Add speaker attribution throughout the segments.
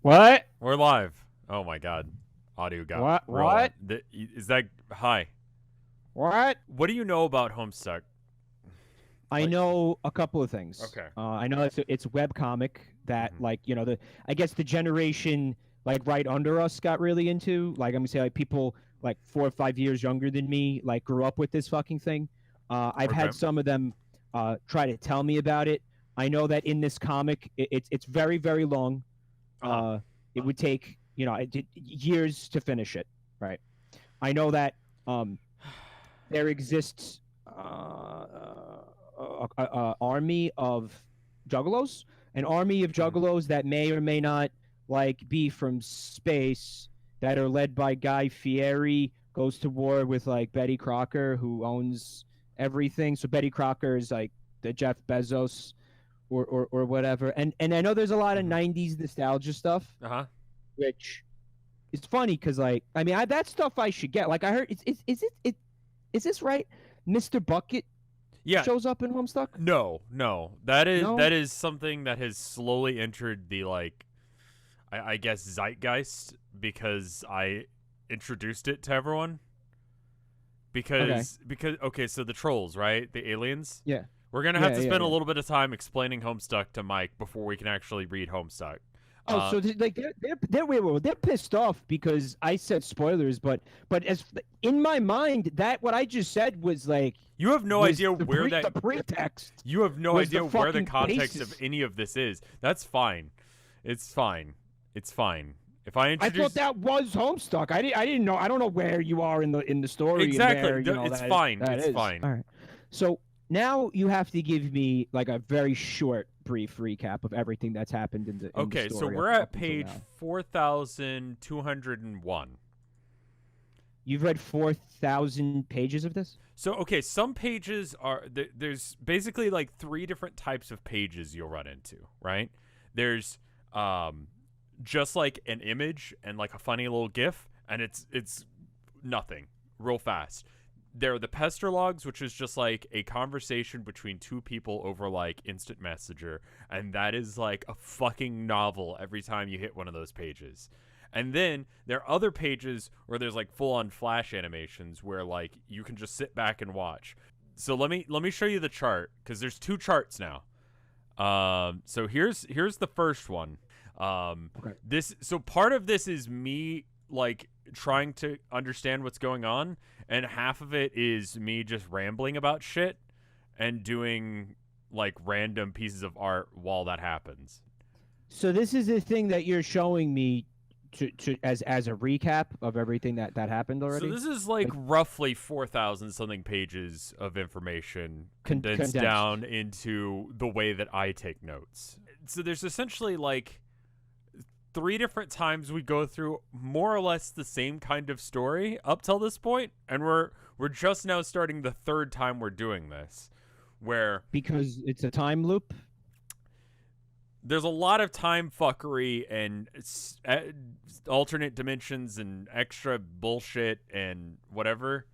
Speaker 1: What?
Speaker 2: We're live. Oh my god. Audio got
Speaker 1: What?
Speaker 2: real.
Speaker 1: What?
Speaker 2: Is that hi?
Speaker 1: What?
Speaker 2: What do you know about Homestuck?
Speaker 1: I
Speaker 2: Like,
Speaker 1: know a couple of things.
Speaker 2: okay.
Speaker 1: I know it's a web comic that
Speaker 2: Mhm.
Speaker 1: like I guess the generation like right under us got really into. Like I'm gonna say like people like 4 or 5 years younger than me like grew up with this fucking thing. I've
Speaker 2: Okay.
Speaker 1: had some of them try to tell me about it. I know that in this comic it's very very long.
Speaker 2: Uh-huh.
Speaker 1: It would take years to finish it. Right. I know that there exists a army of juggalos, an army of
Speaker 2: Mhm.
Speaker 1: juggalos that may or may not like be from space, that are led by Guy Fieri, goes to war with like Betty Crocker, who owns everything. So Betty Crocker is like the Jeff Bezos or whatever. And I know there's a lot of
Speaker 2: Mhm.
Speaker 1: 90s nostalgia stuff,
Speaker 2: Uh-huh.
Speaker 1: which is funny because like I mean that stuff I should get. Like I heard is this right? Mr. Bucket
Speaker 2: Yeah.
Speaker 1: shows up in Homestuck?
Speaker 2: No. That is
Speaker 1: No?
Speaker 2: that is something that has slowly entered the like I guess zeitgeist because I introduced it to everyone.
Speaker 1: Okay.
Speaker 2: Because okay, so the trolls, right? The aliens.
Speaker 1: Yeah.
Speaker 2: We're gonna have
Speaker 1: Yeah,
Speaker 2: to
Speaker 1: yeah,
Speaker 2: spend a
Speaker 1: yeah.
Speaker 2: little bit of time explaining Homestuck to Mike before we can actually read Homestuck.
Speaker 1: Oh,
Speaker 2: Uh,
Speaker 1: so like they're pissed off because I said spoilers, but as in my mind, that what I just said was like
Speaker 2: you have no
Speaker 1: was
Speaker 2: idea where that.
Speaker 1: the pretext
Speaker 2: You have no
Speaker 1: was the
Speaker 2: idea where the
Speaker 1: fucking
Speaker 2: context of
Speaker 1: basis.
Speaker 2: any of this is. That's fine. It's fine. It's fine. If I
Speaker 1: I thought
Speaker 2: introduce
Speaker 1: that was Homestuck. I didn't know. I don't know where you are in the story and
Speaker 2: exactly,
Speaker 1: where
Speaker 2: it's
Speaker 1: that
Speaker 2: fine.
Speaker 1: that
Speaker 2: It's
Speaker 1: is.
Speaker 2: fine.
Speaker 1: All right. So now you have to give me like a very short, brief recap of everything that's happened in the
Speaker 2: Okay, so
Speaker 1: story
Speaker 2: we're at
Speaker 1: up until
Speaker 2: page
Speaker 1: now.
Speaker 2: 4201.
Speaker 1: You've read 4,000 pages of this?
Speaker 2: So okay, some pages are there's basically like three different types of pages you'll run into, right? There's just like an image and like a funny little gif, and it's nothing real fast. There are the pester logs, which is just like a conversation between two people over like instant messenger, and that is like a fucking novel every time you hit one of those pages. And then there are other pages where there's like full on flash animations where like you can just sit back and watch. So let me show you the chart because there's two charts now. So here's the first one.
Speaker 1: Okay.
Speaker 2: This so part of this is me like trying to understand what's going on, and half of it is me just rambling about shit and doing like random pieces of art while that happens.
Speaker 1: So this is the thing that you're showing me to as a recap of everything that happened
Speaker 2: So
Speaker 1: already?
Speaker 2: this is like
Speaker 1: Like
Speaker 2: roughly 4,000 something pages of information condensed
Speaker 1: condensed.
Speaker 2: down into the way that I take notes. So there's essentially like three different times we go through more or less the same kind of story up till this point, and we're just now starting the third time we're doing this, where
Speaker 1: Because it's a time loop.
Speaker 2: there's a lot of time fuckery and alternate dimensions and extra bullshit and whatever.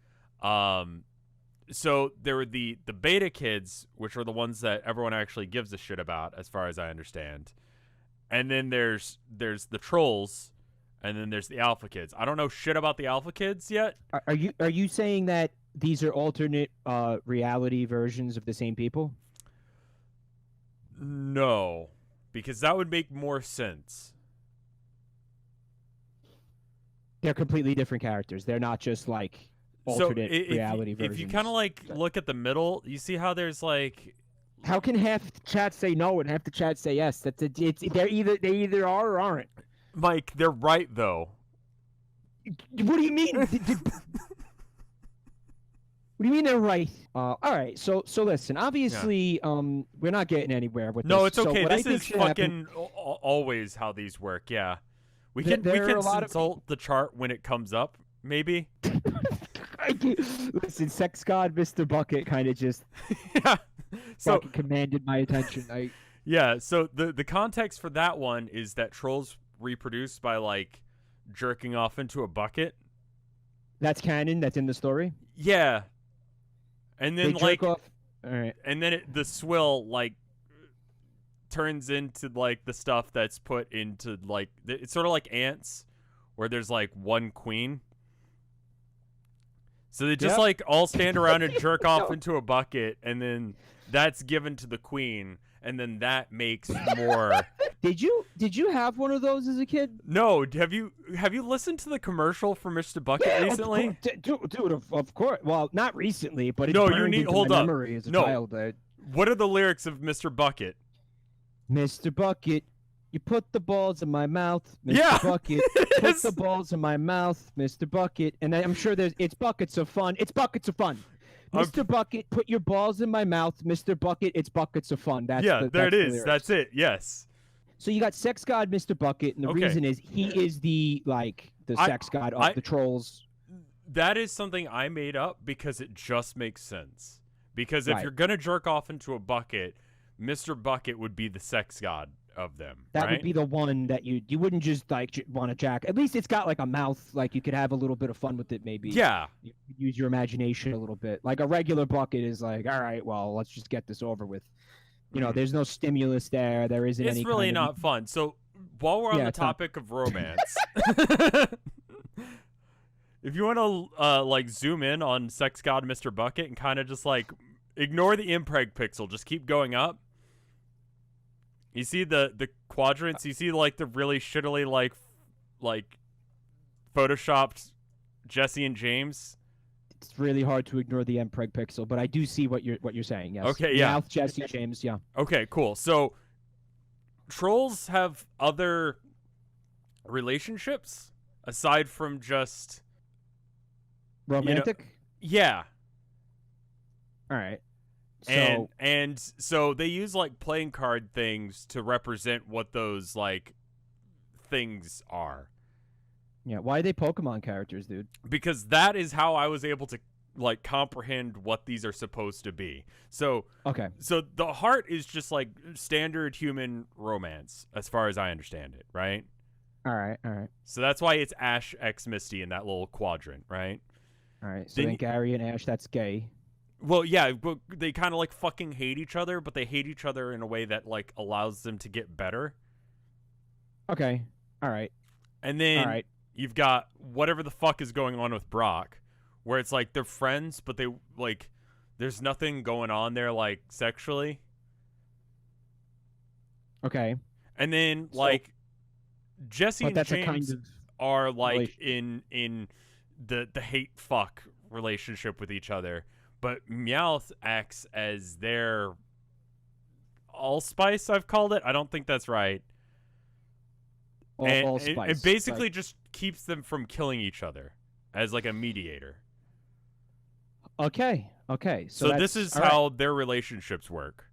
Speaker 2: So there were the beta kids, which are the ones that everyone actually gives a shit about, as far as I understand. And then there's the trolls, and then there's the alpha kids. I don't know shit about the alpha kids yet.
Speaker 1: Are you saying that these are alternate reality versions of the same people?
Speaker 2: No, because that would make more sense.
Speaker 1: They're completely different characters. They're not just like
Speaker 2: So
Speaker 1: alternate reality versions.
Speaker 2: if you kind of like look at the middle, you see how there's like
Speaker 1: How can half the chat say no and half the chat say yes? They either are or aren't.
Speaker 2: Mike, they're right though.
Speaker 1: What do you mean? What do you mean they're right? All right. So listen. Obviously, we're not getting anywhere with
Speaker 2: No,
Speaker 1: this.
Speaker 2: it's okay.
Speaker 1: So what I
Speaker 2: This
Speaker 1: think
Speaker 2: is
Speaker 1: should happen,
Speaker 2: fucking always how these work. Yeah, we
Speaker 1: there,
Speaker 2: can
Speaker 1: there are a lot of
Speaker 2: consult the chart when it comes up. Maybe.
Speaker 1: Listen, sex god Mr. Bucket kind of just
Speaker 2: Yeah. So
Speaker 1: fucking commanded my attention.
Speaker 2: yeah. So the context for that one is that trolls reproduce by like jerking off into a bucket.
Speaker 1: That's canon. That's in the story.
Speaker 2: Yeah. And
Speaker 1: They
Speaker 2: then
Speaker 1: jerk
Speaker 2: like
Speaker 1: off. All right.
Speaker 2: and then the swill like turns into like the stuff that's put into like it's sort of like ants, where there's like one queen. So they just like all stand around and jerk off into a bucket, and then that's given to the queen, and then that makes more.
Speaker 1: Did you have one of those as a kid?
Speaker 2: No. Have you listened to the commercial for Mr. Bucket recently?
Speaker 1: Dude, of course. Well, not recently, but it's
Speaker 2: No,
Speaker 1: burned into
Speaker 2: hold
Speaker 1: my
Speaker 2: up.
Speaker 1: memory as a
Speaker 2: No.
Speaker 1: child.
Speaker 2: What are the lyrics of Mr. Bucket?
Speaker 1: Mr. Bucket, you put the balls in my mouth. Mr.
Speaker 2: Yeah.
Speaker 1: Bucket, put the balls in my mouth. Mr. Bucket, and I'm sure it's buckets of fun. It's buckets of fun. Mr. Bucket, put your balls in my mouth. Mr. Bucket, it's buckets of fun. There it is.
Speaker 2: That's it. Yes.
Speaker 1: So you got sex god Mr. Bucket, and the reason is he is the sex god of the trolls.
Speaker 2: That is something I made up because it just makes sense. Because if you're gonna jerk off into a bucket, Mr. Bucket would be the sex god of them.
Speaker 1: That would be the one that you wouldn't just like want to jack. At least it's got like a mouth, like you could have a little bit of fun with it. Maybe.
Speaker 2: Yeah.
Speaker 1: You could use your imagination a little bit. Like a regular bucket is like, all right, well, let's just get this over with. You know, there's no stimulus there. There isn't any.
Speaker 2: It's really
Speaker 1: kind of...
Speaker 2: not fun. So while we're on the topic of romance, if you want to like zoom in on sex god Mr. Bucket and kind of just like ignore the impreg pixel, just keep going up. You see the quadrants. You see like the really shittily like photoshopped Jesse and James.
Speaker 1: It's really hard to ignore the mpreg pixel, but I do see what you're saying. Yes.
Speaker 2: Okay. Yeah.
Speaker 1: Mouth, Jesse, James. Yeah.
Speaker 2: Okay. Cool. So trolls have other relationships aside from just
Speaker 1: romantic.
Speaker 2: Yeah.
Speaker 1: All right.
Speaker 2: So, and so they use like playing card things to represent what those like things are.
Speaker 1: Yeah, why are they Pokemon characters, dude?
Speaker 2: Because that is how I was able to like comprehend what these are supposed to be. So
Speaker 1: okay.
Speaker 2: So the heart is just like standard human romance as far as I understand it, right?
Speaker 1: All right.
Speaker 2: So that's why it's Ash X Misty in that little quadrant, right?
Speaker 1: All right. So then Gary and Ash, that's gay.
Speaker 2: Well, yeah, but they kind of like fucking hate each other, but they hate each other in a way that like allows them to get better.
Speaker 1: Okay. All right.
Speaker 2: And then you've got whatever the fuck is going on with Brock, where it's like they're friends, but they like there's nothing going on there like sexually.
Speaker 1: Okay.
Speaker 2: And then like Jesse and James are like in the hate fuck relationship with each other. But Meowth acts as their allspice, I've called it. I don't think that's right.
Speaker 1: Allspice.
Speaker 2: It basically just keeps them from killing each other as like a mediator.
Speaker 1: Okay.
Speaker 2: So this is how their relationships work.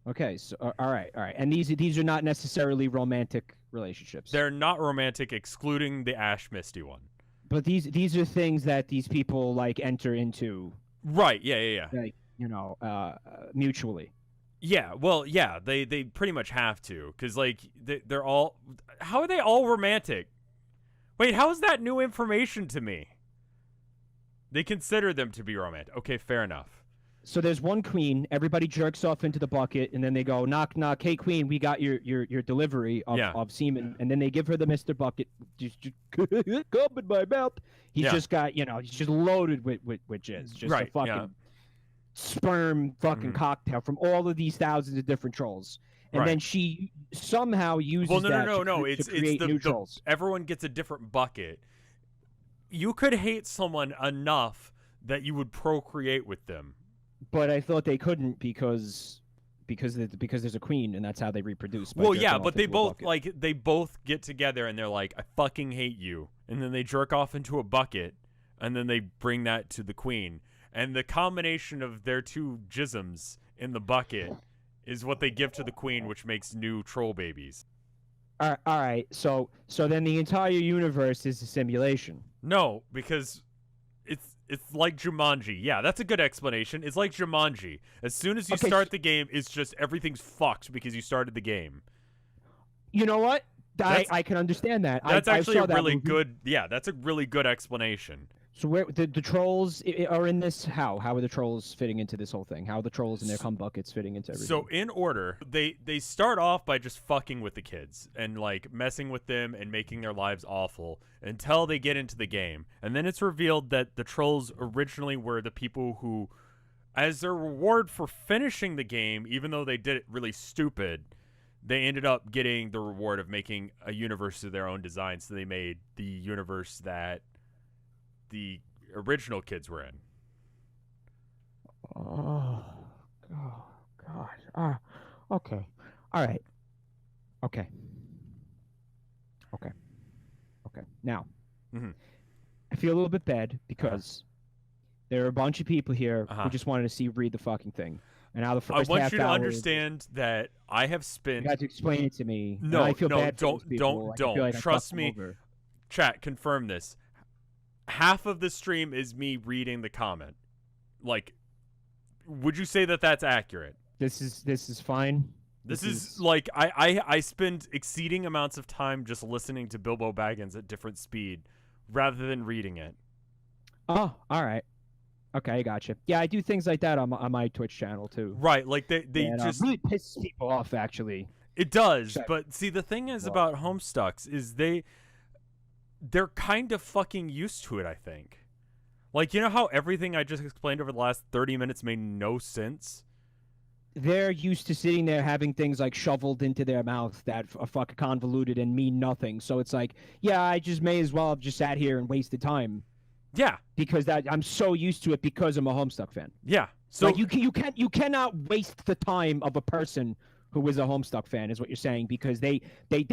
Speaker 1: Okay. So all right. And these are not necessarily romantic relationships.
Speaker 2: They're not romantic, excluding the Ash Misty one.
Speaker 1: But these are things that these people like enter into.
Speaker 2: Right. Yeah.
Speaker 1: Like, mutually.
Speaker 2: Yeah. Well, yeah. They pretty much have to, because like they're all. How are they all romantic? Wait, how is that new information to me? They consider them to be romantic. Okay, fair enough.
Speaker 1: So there's one queen. Everybody jerks off into the bucket, and then they go, knock, knock. Hey, queen, we got your delivery of semen. And then they give her the Mr. Bucket. Just come in my mouth. He's just got, he's just loaded with jizz. Just a fucking sperm fucking cocktail from all of these thousands of different trolls. And then she somehow uses
Speaker 2: no.
Speaker 1: to create new trolls.
Speaker 2: Everyone gets a different bucket. You could hate someone enough that you would procreate with them.
Speaker 1: But I thought they couldn't because there's a queen, and that's how they reproduce.
Speaker 2: Well, yeah, but they both get together and they're like, I fucking hate you. And then they jerk off into a bucket, and then they bring that to the queen. And the combination of their two jisms in the bucket is what they give to the queen, which makes new troll babies.
Speaker 1: All right. So then the entire universe is a simulation.
Speaker 2: No, because it's like Jumanji. Yeah, that's a good explanation. It's like Jumanji. As soon as you start the game, it's just everything's fucked because you started the game.
Speaker 1: You know what? I can understand that.
Speaker 2: That's actually a really good. Yeah, that's a really good explanation.
Speaker 1: So where the trolls are in this? How are the trolls fitting into this whole thing? How are the trolls and their cum buckets fitting into everything?
Speaker 2: So in order, they start off by just fucking with the kids and like messing with them and making their lives awful until they get into the game. And then it's revealed that the trolls originally were the people who, as their reward for finishing the game, even though they did it really stupid, they ended up getting the reward of making a universe of their own design. So they made the universe that the original kids were in.
Speaker 1: Oh God. Okay. All right. Okay. Now, I feel a little bit bad because there are a bunch of people here who just wanted to see read the fucking thing. And now the first
Speaker 2: I want
Speaker 1: half
Speaker 2: you to
Speaker 1: hour
Speaker 2: understand that I have spent.
Speaker 1: You got to explain it to me.
Speaker 2: No,
Speaker 1: I feel bad for
Speaker 2: don't.
Speaker 1: those people. I feel like I
Speaker 2: Trust
Speaker 1: fucked them
Speaker 2: me.
Speaker 1: over.
Speaker 2: Chat, confirm this. Half of the stream is me reading the comment. Like, would you say that that's accurate?
Speaker 1: This is fine.
Speaker 2: This is like I spend exceeding amounts of time just listening to Bilbo Baggins at different speed rather than reading it.
Speaker 1: Oh, all right. Okay, I gotcha. Yeah, I do things like that on my Twitch channel too.
Speaker 2: Right, like they just
Speaker 1: really pisses people off actually.
Speaker 2: It does, but see the thing is about Homestucks is they're kind of fucking used to it, I think. Like, you know how everything I just explained over the last 30 minutes made no sense?
Speaker 1: They're used to sitting there having things like shoveled into their mouth that are fucking convoluted and mean nothing. So it's like, yeah, I just may as well have just sat here and wasted time.
Speaker 2: Yeah.
Speaker 1: Because I'm so used to it because I'm a Homestuck fan.
Speaker 2: Yeah. So
Speaker 1: like you cannot waste the time of a person who is a Homestuck fan is what you're saying, because they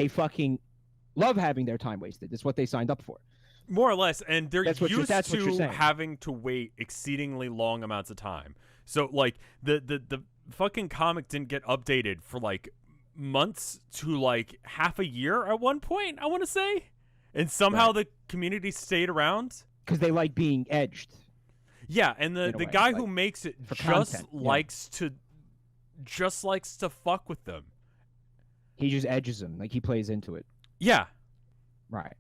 Speaker 1: fucking love having their time wasted. It's what they signed up for.
Speaker 2: More or less, and they're used
Speaker 1: to
Speaker 2: having to wait exceedingly long amounts of time. So like the fucking comic didn't get updated for like months to like half a year at one point, I want to say. And somehow the community stayed around
Speaker 1: because they like being edged.
Speaker 2: Yeah, and the guy who makes it likes to fuck with them.
Speaker 1: He just edges them, like he plays into it.
Speaker 2: Yeah.
Speaker 1: Right.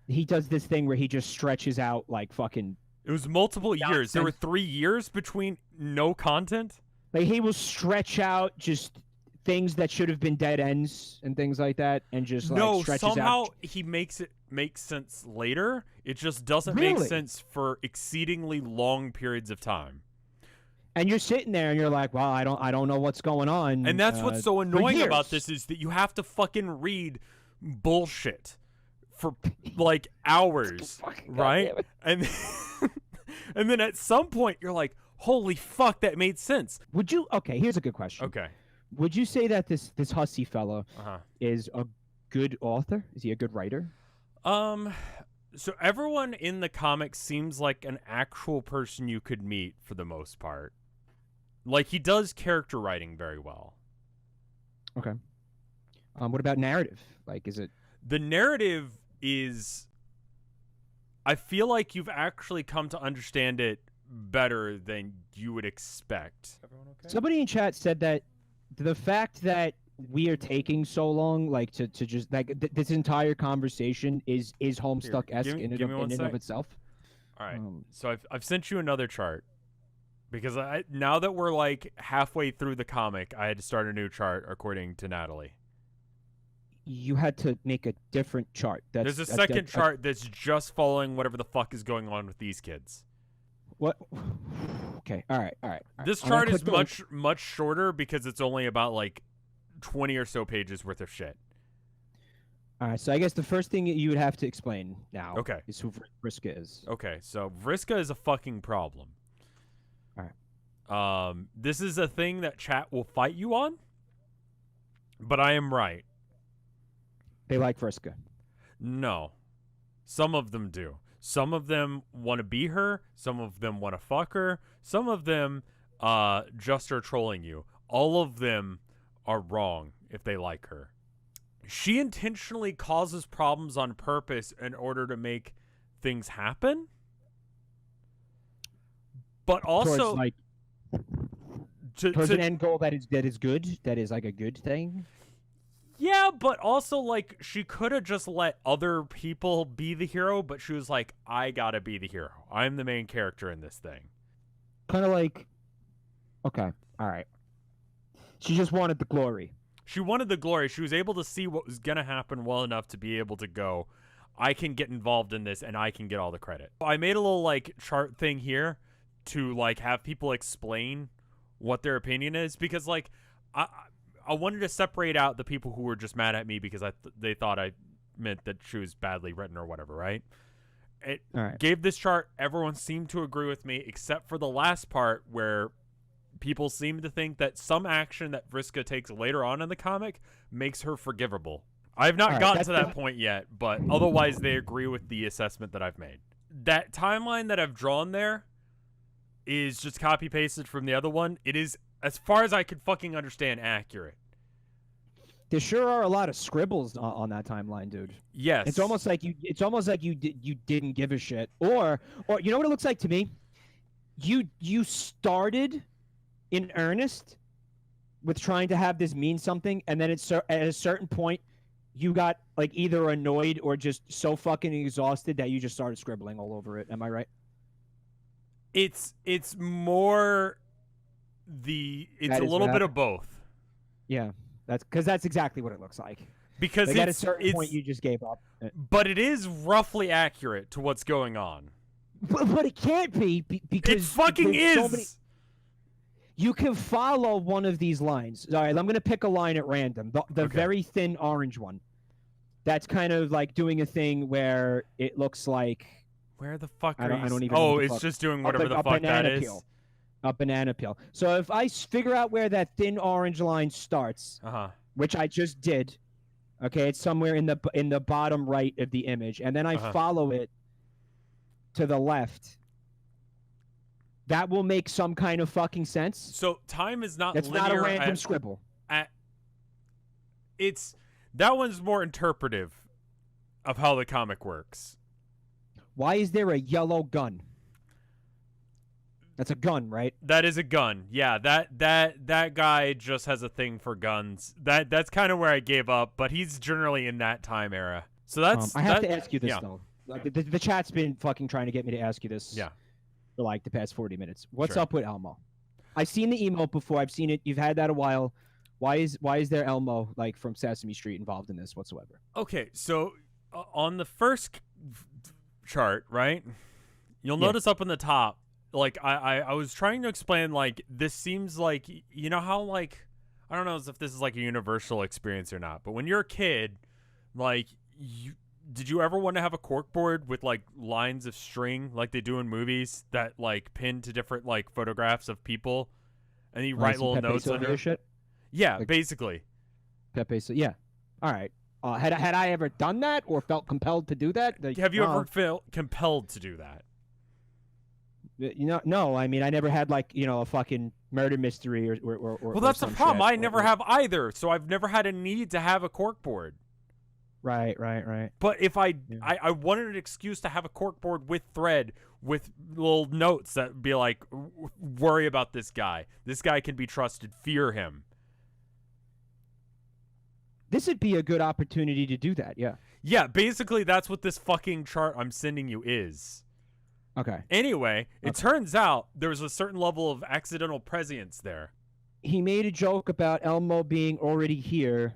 Speaker 1: He does this thing where he just stretches out like fucking.
Speaker 2: It was multiple years. There were 3 years between no content.
Speaker 1: Like he will stretch out just things that should have been dead ends and things like that, and just stretches
Speaker 2: somehow
Speaker 1: out.
Speaker 2: He makes it make sense later. It just doesn't make sense for exceedingly long periods of time.
Speaker 1: And you're sitting there and you're like, well, I don't know what's going on.
Speaker 2: And that's what's so annoying about this is that you have to fucking read bullshit for like hours, right? And and then at some point you're like, holy fuck, that made sense.
Speaker 1: Would you? Okay, here's a good question.
Speaker 2: Okay.
Speaker 1: Would you say that this hussy fella is a good author? Is he a good writer?
Speaker 2: So everyone in the comic seems like an actual person you could meet for the most part. Like, he does character writing very well.
Speaker 1: Okay. What about narrative? Like, is it...
Speaker 2: The narrative is... I feel like you've actually come to understand it better than you would expect. Everyone okay?
Speaker 1: Somebody in chat said that the fact that we are taking so long, like, to just... like this entire conversation is Homestuck-esque in and of itself.
Speaker 2: All right. So I've sent you another chart. Because now that we're like halfway through the comic, I had to start a new chart according to Natalie.
Speaker 1: You had to make a different chart.
Speaker 2: There's a second chart that's just following whatever the fuck is going on with these kids.
Speaker 1: What? Okay. All right.
Speaker 2: This chart is much shorter because it's only about like 20 or so pages worth of shit.
Speaker 1: All right. So I guess the first thing you would have to explain now is who Vriska is.
Speaker 2: Okay. So Vriska is a fucking problem. This is a thing that chat will fight you on, but I am right.
Speaker 1: They like Vriska.
Speaker 2: No. Some of them do. Some of them want to be her. Some of them want to fuck her. Some of them just are trolling you. All of them are wrong if they like her. She intentionally causes problems on purpose in order to make things happen. But also...
Speaker 1: towards an end goal that is good, that is like a good thing.
Speaker 2: Yeah, but also, like, she could have just let other people be the hero, but she was like, I gotta be the hero. I'm the main character in this thing.
Speaker 1: Kind of like, okay, all right. She just wanted the glory.
Speaker 2: She wanted the glory. She was able to see what was gonna happen well enough to be able to go, I can get involved in this and I can get all the credit. I made a little, like, chart thing here to, like, have people explain what their opinion is, because, like, I wanted to separate out the people who were just mad at me because they thought I meant that she was badly written or whatever, right? It gave this chart. Everyone seemed to agree with me, except for the last part where people seem to think that some action that Vriska takes later on in the comic makes her forgivable. I have not gotten to that point yet, but otherwise they agree with the assessment that I've made. That timeline that I've drawn there is just copy-pasted from the other one. It is, as far as I could fucking understand, accurate.
Speaker 1: There sure are a lot of scribbles on that timeline, dude.
Speaker 2: Yes.
Speaker 1: It's almost like you didn't give a shit, or you know what it looks like to me. You started in earnest with trying to have this mean something, and then at a certain point, you got like either annoyed or just so fucking exhausted that you just started scribbling all over it. Am I right?
Speaker 2: It's more it's a little bit of both.
Speaker 1: Yeah. That's exactly what it looks like.
Speaker 2: Because
Speaker 1: like at a certain point you just gave up.
Speaker 2: But it is roughly accurate to what's going on.
Speaker 1: But it can't be because
Speaker 2: it fucking is.
Speaker 1: You can follow one of these lines. All right, I'm going to pick a line at random. The very thin orange one. That's kind of like doing a thing where it looks like.
Speaker 2: Where the fuck are you?
Speaker 1: I don't even.
Speaker 2: Oh, it's just doing whatever the fuck that is.
Speaker 1: A banana peel. So if I figure out where that thin orange line starts, which I just did, okay, it's somewhere in the bottom right of the image, and then I follow it to the left. That will make some kind of fucking sense.
Speaker 2: So time is not.
Speaker 1: That's
Speaker 2: linear
Speaker 1: not a random scribble.
Speaker 2: That one's more interpretive of how the comic works.
Speaker 1: Why is there a yellow gun? That's a gun, right?
Speaker 2: That is a gun. Yeah, that guy just has a thing for guns. That's kind of where I gave up, but he's generally in that time era. So that's.
Speaker 1: I have to ask you this though. The chat's been fucking trying to get me to ask you this.
Speaker 2: Yeah.
Speaker 1: For like the past 40 minutes. What's up with Elmo? I've seen the emote before. I've seen it. You've had that a while. Why is there Elmo like from Sesame Street involved in this whatsoever?
Speaker 2: Okay, so on the first chart, right? You'll notice up in the top. Like, I was trying to explain, like, this seems like, you know how, like, I don't know if this is, like, a universal experience or not, but when you're a kid, like, did you ever want to have a corkboard with, like, lines of string, like they do in movies, that, like, pin to different, like, photographs of people, and you write little notes under
Speaker 1: shit?
Speaker 2: Yeah, like, basically.
Speaker 1: Pepe, yeah. All right. Had I ever done that or felt compelled to do that?
Speaker 2: Have you ever felt compelled to do that?
Speaker 1: No. I mean, I never had like a fucking murder mystery or.
Speaker 2: Well, that's the problem. I never have either, so I've never had a need to have a corkboard.
Speaker 1: Right.
Speaker 2: But if I wanted an excuse to have a corkboard with thread with little notes that would be like, worry about this guy. This guy can be trusted. Fear him.
Speaker 1: This would be a good opportunity to do that. Yeah.
Speaker 2: Yeah. Basically, that's what this fucking chart I'm sending you is.
Speaker 1: Okay.
Speaker 2: Anyway, it turns out there was a certain level of accidental prescience there.
Speaker 1: He made a joke about Elmo being already here,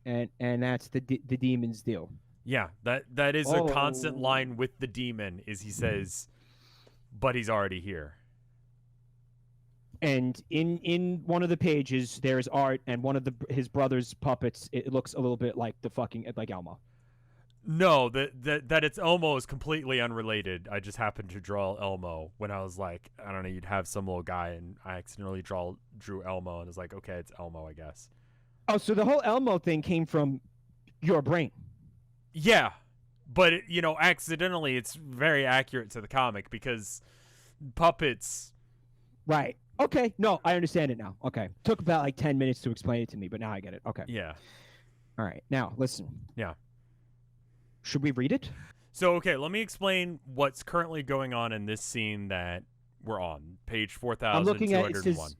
Speaker 1: and that's the demon's deal.
Speaker 2: Yeah, that is a constant line with the demon. Is he says, but he's already here.
Speaker 1: And in one of the pages, there's art, and one of his brother's puppets. It looks a little bit like like Elmo.
Speaker 2: No, that it's Elmo is completely unrelated. I just happened to draw Elmo when I was like, I don't know, you'd have some little guy, and I accidentally drew Elmo, and it's like, okay, it's Elmo, I guess.
Speaker 1: Oh, so the whole Elmo thing came from your brain.
Speaker 2: Yeah, but accidentally, it's very accurate to the comic because puppets.
Speaker 1: Right. Okay. No, I understand it now. Okay. Took about like 10 minutes to explain it to me, but now I get it. Okay.
Speaker 2: Yeah.
Speaker 1: All right. Now, listen.
Speaker 2: Yeah.
Speaker 1: Should we read it?
Speaker 2: So, okay, let me explain what's currently going on in this scene that we're on. Page 4,201.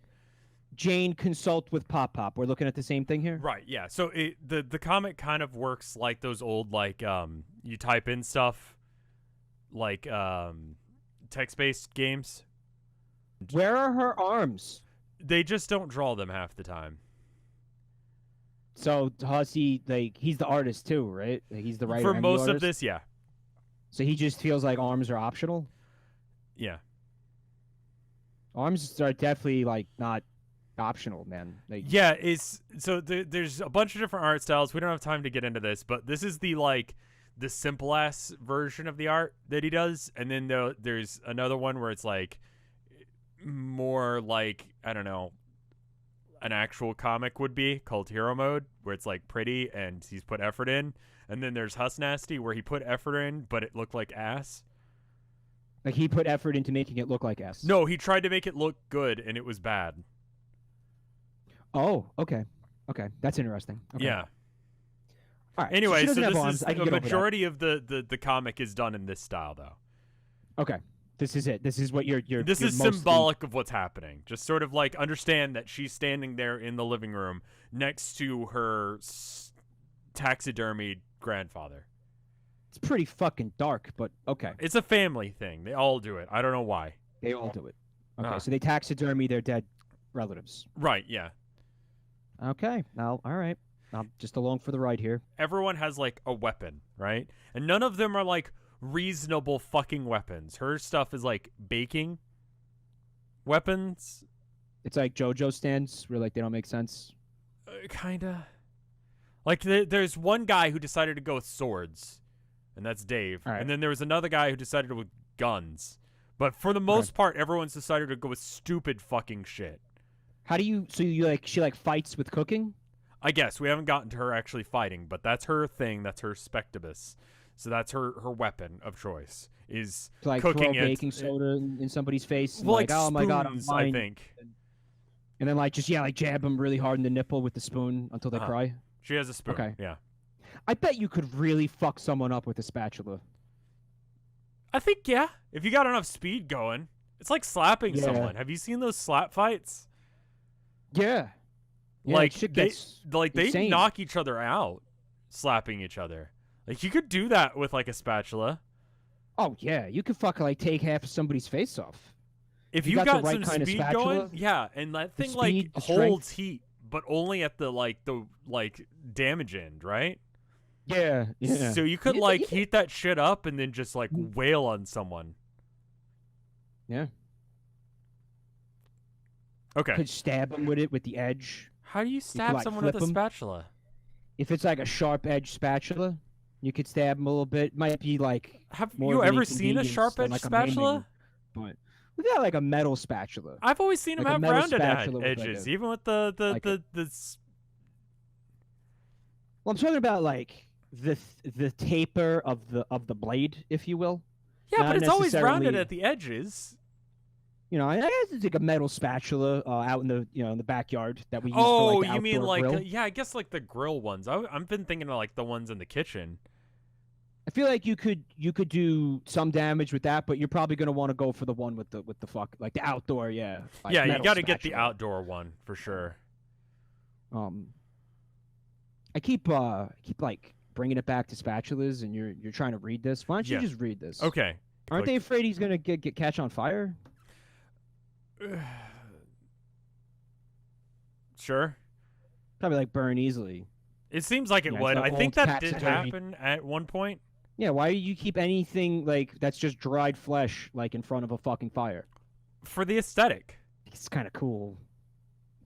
Speaker 1: Jane consult with Pop Pop. We're looking at the same thing here.
Speaker 2: Right, yeah. So the comic kind of works like those old like you type in stuff like text-based games.
Speaker 1: Where are her arms?
Speaker 2: They just don't draw them half the time.
Speaker 1: So Hussey, like, he's the artist too, right? Like, he's the writer
Speaker 2: For
Speaker 1: and
Speaker 2: most
Speaker 1: the
Speaker 2: of
Speaker 1: artist?
Speaker 2: this, yeah.
Speaker 1: So he just feels like arms are optional.
Speaker 2: Yeah.
Speaker 1: Arms are definitely like not optional, man. Like,
Speaker 2: Yeah, there's a bunch of different art styles. We don't have time to get into this, but this is the simple ass version of the art that he does, and then there's another one where it's like more like, I don't know, an actual comic would be called Hero Mode, where it's like pretty and he's put effort in. And then there's Huss Nasty, where he put effort in, but it looked like ass.
Speaker 1: like he put effort into making it look like ass.
Speaker 2: No, he tried to make it look good, and it was bad.
Speaker 1: Oh, okay. Okay, that's interesting. Okay.
Speaker 2: Yeah.
Speaker 1: All right.
Speaker 2: Anyway,
Speaker 1: so
Speaker 2: so this
Speaker 1: arms.
Speaker 2: is
Speaker 1: I can
Speaker 2: a
Speaker 1: get over that.
Speaker 2: majority of the comic is done in this style, though.
Speaker 1: Okay. This is it. This is what you're.
Speaker 2: This
Speaker 1: you're
Speaker 2: is
Speaker 1: mostly...
Speaker 2: symbolic of what's happening. Just sort of like understand that she's standing there in the living room next to her taxidermied grandfather.
Speaker 1: It's pretty fucking dark, but okay.
Speaker 2: It's a family thing. They all do it. I don't know why.
Speaker 1: They all do it. Okay,
Speaker 2: Uh-huh.
Speaker 1: so they taxidermy their dead relatives.
Speaker 2: Right, yeah.
Speaker 1: Okay. Now, all right. I'm just along for the ride here.
Speaker 2: Everyone has like a weapon, right? And none of them are like reasonable fucking weapons. Her stuff is like baking weapons.
Speaker 1: It's like JoJo stands where like they don't make sense.
Speaker 2: Kinda. Like there's one guy who decided to go with swords, and that's Dave.
Speaker 1: All right.
Speaker 2: And then there was another guy who decided to go with guns. But for the most part, everyone's decided to go with stupid fucking shit.
Speaker 1: How do you? So you like she like fights with cooking?
Speaker 2: I guess we haven't gotten to her actually fighting, but that's her thing. That's her spectibus. So that's her weapon of choice is
Speaker 1: To like
Speaker 2: cooking
Speaker 1: throw
Speaker 2: it.
Speaker 1: baking soda in somebody's face. And
Speaker 2: Well,
Speaker 1: like, oh my god, I'm
Speaker 2: spoons,
Speaker 1: blind.
Speaker 2: I think.
Speaker 1: And then like just like jab them really hard in the nipple with the spoon until they
Speaker 2: Uh-huh.
Speaker 1: cry.
Speaker 2: She has a spoon.
Speaker 1: Okay.
Speaker 2: Yeah.
Speaker 1: I bet you could really fuck someone up with a spatula.
Speaker 2: I think, yeah. If you got enough speed going, it's like slapping
Speaker 1: Yeah.
Speaker 2: someone. Have you seen those slap fights?
Speaker 1: Yeah. Yeah,
Speaker 2: like
Speaker 1: shit
Speaker 2: they
Speaker 1: gets
Speaker 2: they
Speaker 1: insane.
Speaker 2: knock each other out, slapping each other. Like you could do that with like a spatula.
Speaker 1: Oh yeah, you could fucking like take half of somebody's face off.
Speaker 2: If
Speaker 1: You
Speaker 2: you
Speaker 1: got the
Speaker 2: got
Speaker 1: right
Speaker 2: some
Speaker 1: kind of
Speaker 2: speed
Speaker 1: spatula,
Speaker 2: going, yeah, and that
Speaker 1: the
Speaker 2: thing
Speaker 1: speed,
Speaker 2: like
Speaker 1: the
Speaker 2: holds
Speaker 1: strength.
Speaker 2: heat, but only at the damage end, right?
Speaker 1: Yeah, yeah.
Speaker 2: So you could
Speaker 1: You-
Speaker 2: like
Speaker 1: you-
Speaker 2: heat that shit up and then just like wail on someone.
Speaker 1: Yeah.
Speaker 2: Okay.
Speaker 1: Could stab them with it with the edge.
Speaker 2: How do you stab
Speaker 1: like,
Speaker 2: someone with a
Speaker 1: flip 'em.
Speaker 2: spatula?
Speaker 1: If it's like a sharp edge spatula, you could stab them a little bit. Might be like
Speaker 2: Have
Speaker 1: more
Speaker 2: you
Speaker 1: of an
Speaker 2: ever seen a
Speaker 1: inconvenience
Speaker 2: sharp
Speaker 1: than,
Speaker 2: edge
Speaker 1: like, a
Speaker 2: spatula?
Speaker 1: maiming, but we got like a metal spatula.
Speaker 2: I've always seen them
Speaker 1: Like a
Speaker 2: have
Speaker 1: metal
Speaker 2: rounded
Speaker 1: spatula with, like,
Speaker 2: edges,
Speaker 1: a-
Speaker 2: even with the
Speaker 1: like a-
Speaker 2: the
Speaker 1: Well, I'm talking about like the taper of the blade, if you will.
Speaker 2: yeah,
Speaker 1: not
Speaker 2: but it's always rounded
Speaker 1: necessarily-
Speaker 2: at the edges.
Speaker 1: You know, I guess it's like a metal spatula out in the in the backyard that we use for
Speaker 2: Oh,
Speaker 1: like the
Speaker 2: you mean
Speaker 1: outdoor
Speaker 2: like
Speaker 1: grill.
Speaker 2: yeah, I guess like the grill ones. I've been thinking of like the ones in the kitchen.
Speaker 1: I feel like you could do some damage with that, but you're probably gonna want to go for the one with the like the outdoor, yeah. Like
Speaker 2: Yeah, you
Speaker 1: metal
Speaker 2: got to get the
Speaker 1: spatula.
Speaker 2: outdoor one for sure.
Speaker 1: I keep like bringing it back to spatulas, and you're trying to read this. Why don't you
Speaker 2: Yeah.
Speaker 1: just read this?
Speaker 2: Okay.
Speaker 1: Aren't they afraid he's gonna get catch on fire?
Speaker 2: Sure.
Speaker 1: Probably like burn easily.
Speaker 2: It seems like it
Speaker 1: Yeah, it's
Speaker 2: would.
Speaker 1: like
Speaker 2: I think
Speaker 1: old
Speaker 2: that did
Speaker 1: taxidermy.
Speaker 2: happen at one point.
Speaker 1: Yeah, why do you keep anything like that's just dried flesh like in front of a fucking fire?
Speaker 2: For the aesthetic.
Speaker 1: It's kind of cool.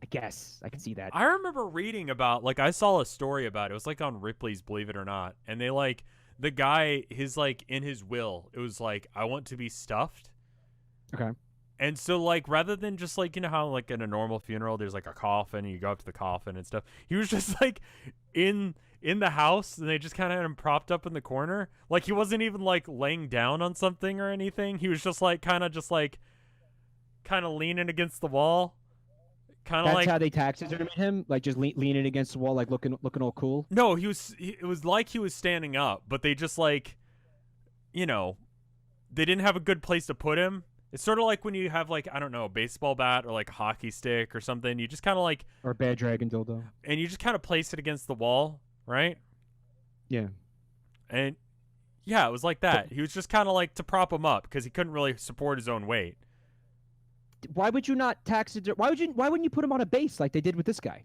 Speaker 1: I guess I can see that.
Speaker 2: I remember reading about, like, I saw a story about it. It was like on Ripley's Believe It or Not. And they like, the guy, his like, in his will, it was like, I want to be stuffed.
Speaker 1: Okay.
Speaker 2: And so, like, rather than just, like, you know how, like, in a normal funeral, there's, like, a coffin, and you go up to the coffin and stuff. He was just, like, in the house, and they just kind of had him propped up in the corner. Like, he wasn't even, like, laying down on something or anything. He was just, like, kind of leaning against the wall. Kind of
Speaker 1: That's
Speaker 2: like...
Speaker 1: how they taxidermied him, like just leaning against the wall, like looking all cool.
Speaker 2: No, it was like he was standing up, but they just, like, you know, they didn't have a good place to put him. It's sort of like when you have like, I don't know, a baseball bat or like a hockey stick or something. You just kind of like,
Speaker 1: Or a bad dragon dildo.
Speaker 2: and you just kind of place it against the wall, right?
Speaker 1: Yeah.
Speaker 2: And yeah, it was like that. He was just kind of like to prop him up because he couldn't really support his own weight.
Speaker 1: Why would you not taxidermy? Why wouldn't you put him on a base like they did with this guy?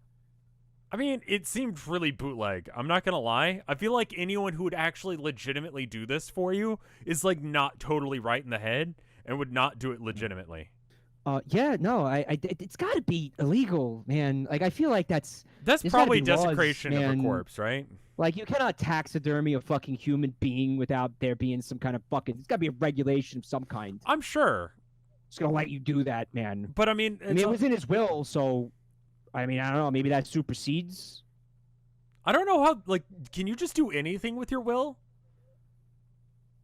Speaker 2: I mean, it seemed really bootleg. I'm not gonna lie. I feel like anyone who would actually legitimately do this for you is like not totally right in the head and would not do it legitimately.
Speaker 1: Yeah, no, it's got to be illegal, man. Like, I feel like that's
Speaker 2: probably
Speaker 1: gotta be laws,
Speaker 2: desecration of a
Speaker 1: man.
Speaker 2: corpse, right?
Speaker 1: Like, you cannot taxidermy a fucking human being without there being some kind of fucking. It's got to be a regulation of some kind.
Speaker 2: I'm sure.
Speaker 1: It's gonna let you do that, man.
Speaker 2: But I mean,
Speaker 1: it was in his will, so. I mean, I don't know. Maybe that supersedes.
Speaker 2: I don't know how. Like, can you just do anything with your will?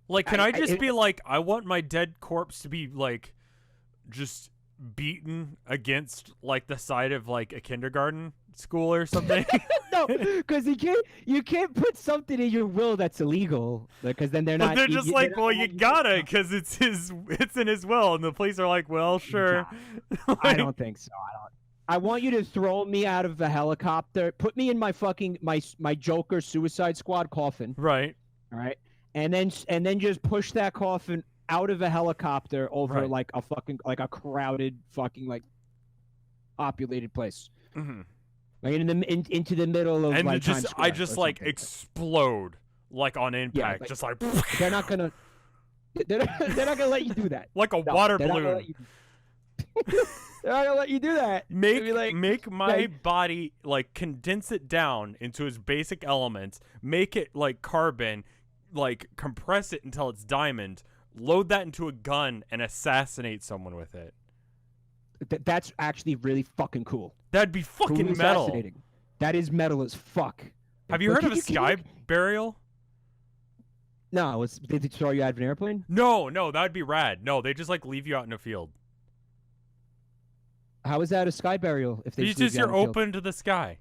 Speaker 2: Like, can I just be like, I want my dead corpse to be like, just beaten against like the side of like a kindergarten school or something?
Speaker 1: No, because you can't put something in your will that's illegal, because then they're not.
Speaker 2: But they're just like, well, you gotta, because it's in his will, and the police are like, well, sure.
Speaker 1: Like, I don't think so. I want you to throw me out of a helicopter, put me in my fucking my Joker Suicide Squad coffin,
Speaker 2: right?
Speaker 1: All right, and then just push that coffin out of a helicopter over like a fucking like a crowded fucking like populated place.
Speaker 2: Mm-hmm.
Speaker 1: Like into the middle of
Speaker 2: and
Speaker 1: like
Speaker 2: just I just like explode like on impact,
Speaker 1: like,
Speaker 2: just like
Speaker 1: they're not gonna let you do that.
Speaker 2: Like a water balloon.
Speaker 1: They're not gonna let you do that.
Speaker 2: Make my body like condense it down into its basic elements, make it like carbon, like compress it until it's diamond, load that into a gun and assassinate someone with it.
Speaker 1: That's actually really fucking cool.
Speaker 2: That'd be fucking metal.
Speaker 1: That is metal as fuck.
Speaker 2: Have you heard of a sky burial?
Speaker 1: No, did they throw you out of an airplane?
Speaker 2: No, that'd be rad. No, they just like leave you out in a field.
Speaker 1: How is that a sky burial if they just
Speaker 2: you're open to the sky?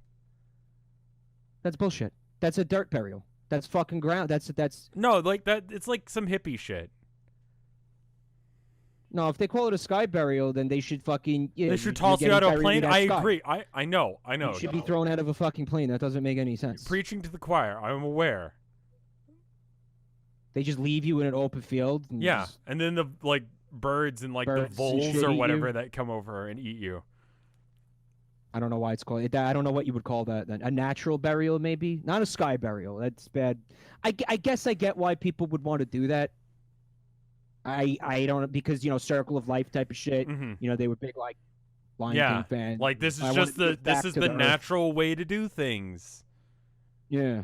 Speaker 1: That's bullshit. That's a dirt burial. That's fucking ground. That's
Speaker 2: No, like that. It's like some hippie shit.
Speaker 1: No, if they call it a sky burial, then they should fucking. Yeah,
Speaker 2: they should toss you out of a plane. I
Speaker 1: sky.
Speaker 2: agree. I know.
Speaker 1: You should be thrown out of a fucking plane. That doesn't make any sense.
Speaker 2: Preaching to the choir. I'm aware.
Speaker 1: They just leave you in an open field. And
Speaker 2: and then the like birds and like the voles or whatever that come over and eat you.
Speaker 1: I don't know why it's called. I don't know what you would call that. A natural burial, maybe, not a sky burial. That's bad. I guess I get why people would want to do that. I don't, because Circle of Life type of shit.
Speaker 2: Mm-hmm.
Speaker 1: They were big like Lion King fans.
Speaker 2: Like this is just the natural way to do things.
Speaker 1: Yeah.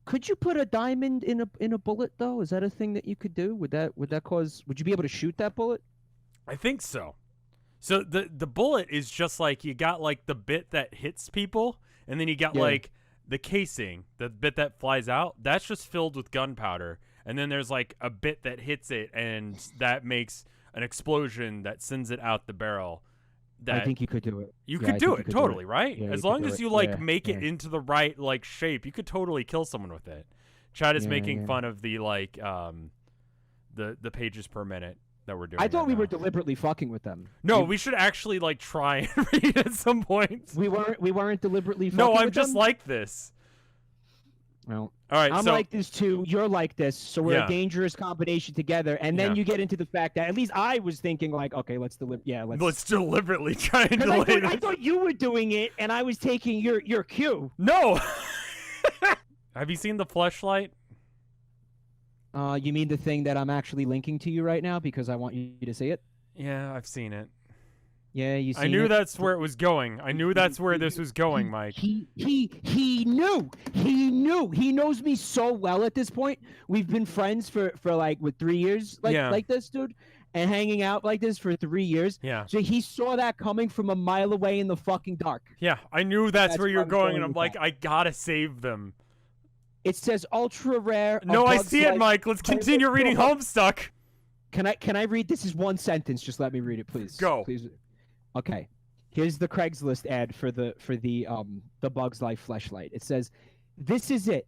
Speaker 1: Could you put a diamond in a bullet though? Is that a thing that you could do? Would that cause? Would you be able to shoot that bullet?
Speaker 2: I think so. So the bullet is just like you got like the bit that hits people, and then you got like the casing, the bit that flies out. That's just filled with gunpowder, and then there's like a bit that hits it, and that makes an explosion that sends it out the barrel.
Speaker 1: I think you could do it.
Speaker 2: You could do it totally, right?
Speaker 1: Yeah,
Speaker 2: as long as you like make it into the right like shape, you could totally kill someone with it. Chad is making fun of the like the pages per minute that we're doing.
Speaker 1: I thought we were deliberately fucking with them.
Speaker 2: No, we should actually like try and read at some point.
Speaker 1: We weren't deliberately fucking
Speaker 2: No, I'm
Speaker 1: with
Speaker 2: just
Speaker 1: them?
Speaker 2: like this.
Speaker 1: Well,
Speaker 2: all right,
Speaker 1: I'm like this too. You're like this, so we're a dangerous combination together. And then you get into the fact that at least I was thinking like, okay, let's
Speaker 2: deliberately try and delay this.
Speaker 1: I thought you were doing it, and I was taking your cue.
Speaker 2: No. Have you seen the fleshlight?
Speaker 1: You mean the thing that I'm actually linking to you right now because I want you to see it?
Speaker 2: Yeah, I've seen it.
Speaker 1: Yeah, you see.
Speaker 2: I knew that's where it was going. I knew that's where this was going, Mike.
Speaker 1: He knew. He knows me so well at this point. We've been friends for like 3 years, like this, dude, and hanging out like this for 3 years.
Speaker 2: Yeah.
Speaker 1: So he saw that coming from a mile away in the fucking dark.
Speaker 2: Yeah, I knew that's where you're going, and I'm like, I gotta save them.
Speaker 1: It says ultra rare.
Speaker 2: No, I see it, Mike. Let's continue reading Homestuck.
Speaker 1: Can I read? This is one sentence. Just let me read it, please.
Speaker 2: Go.
Speaker 1: Please. Okay. Here's the Craigslist ad for the Bugs Life fleshlight. It says, "This is it,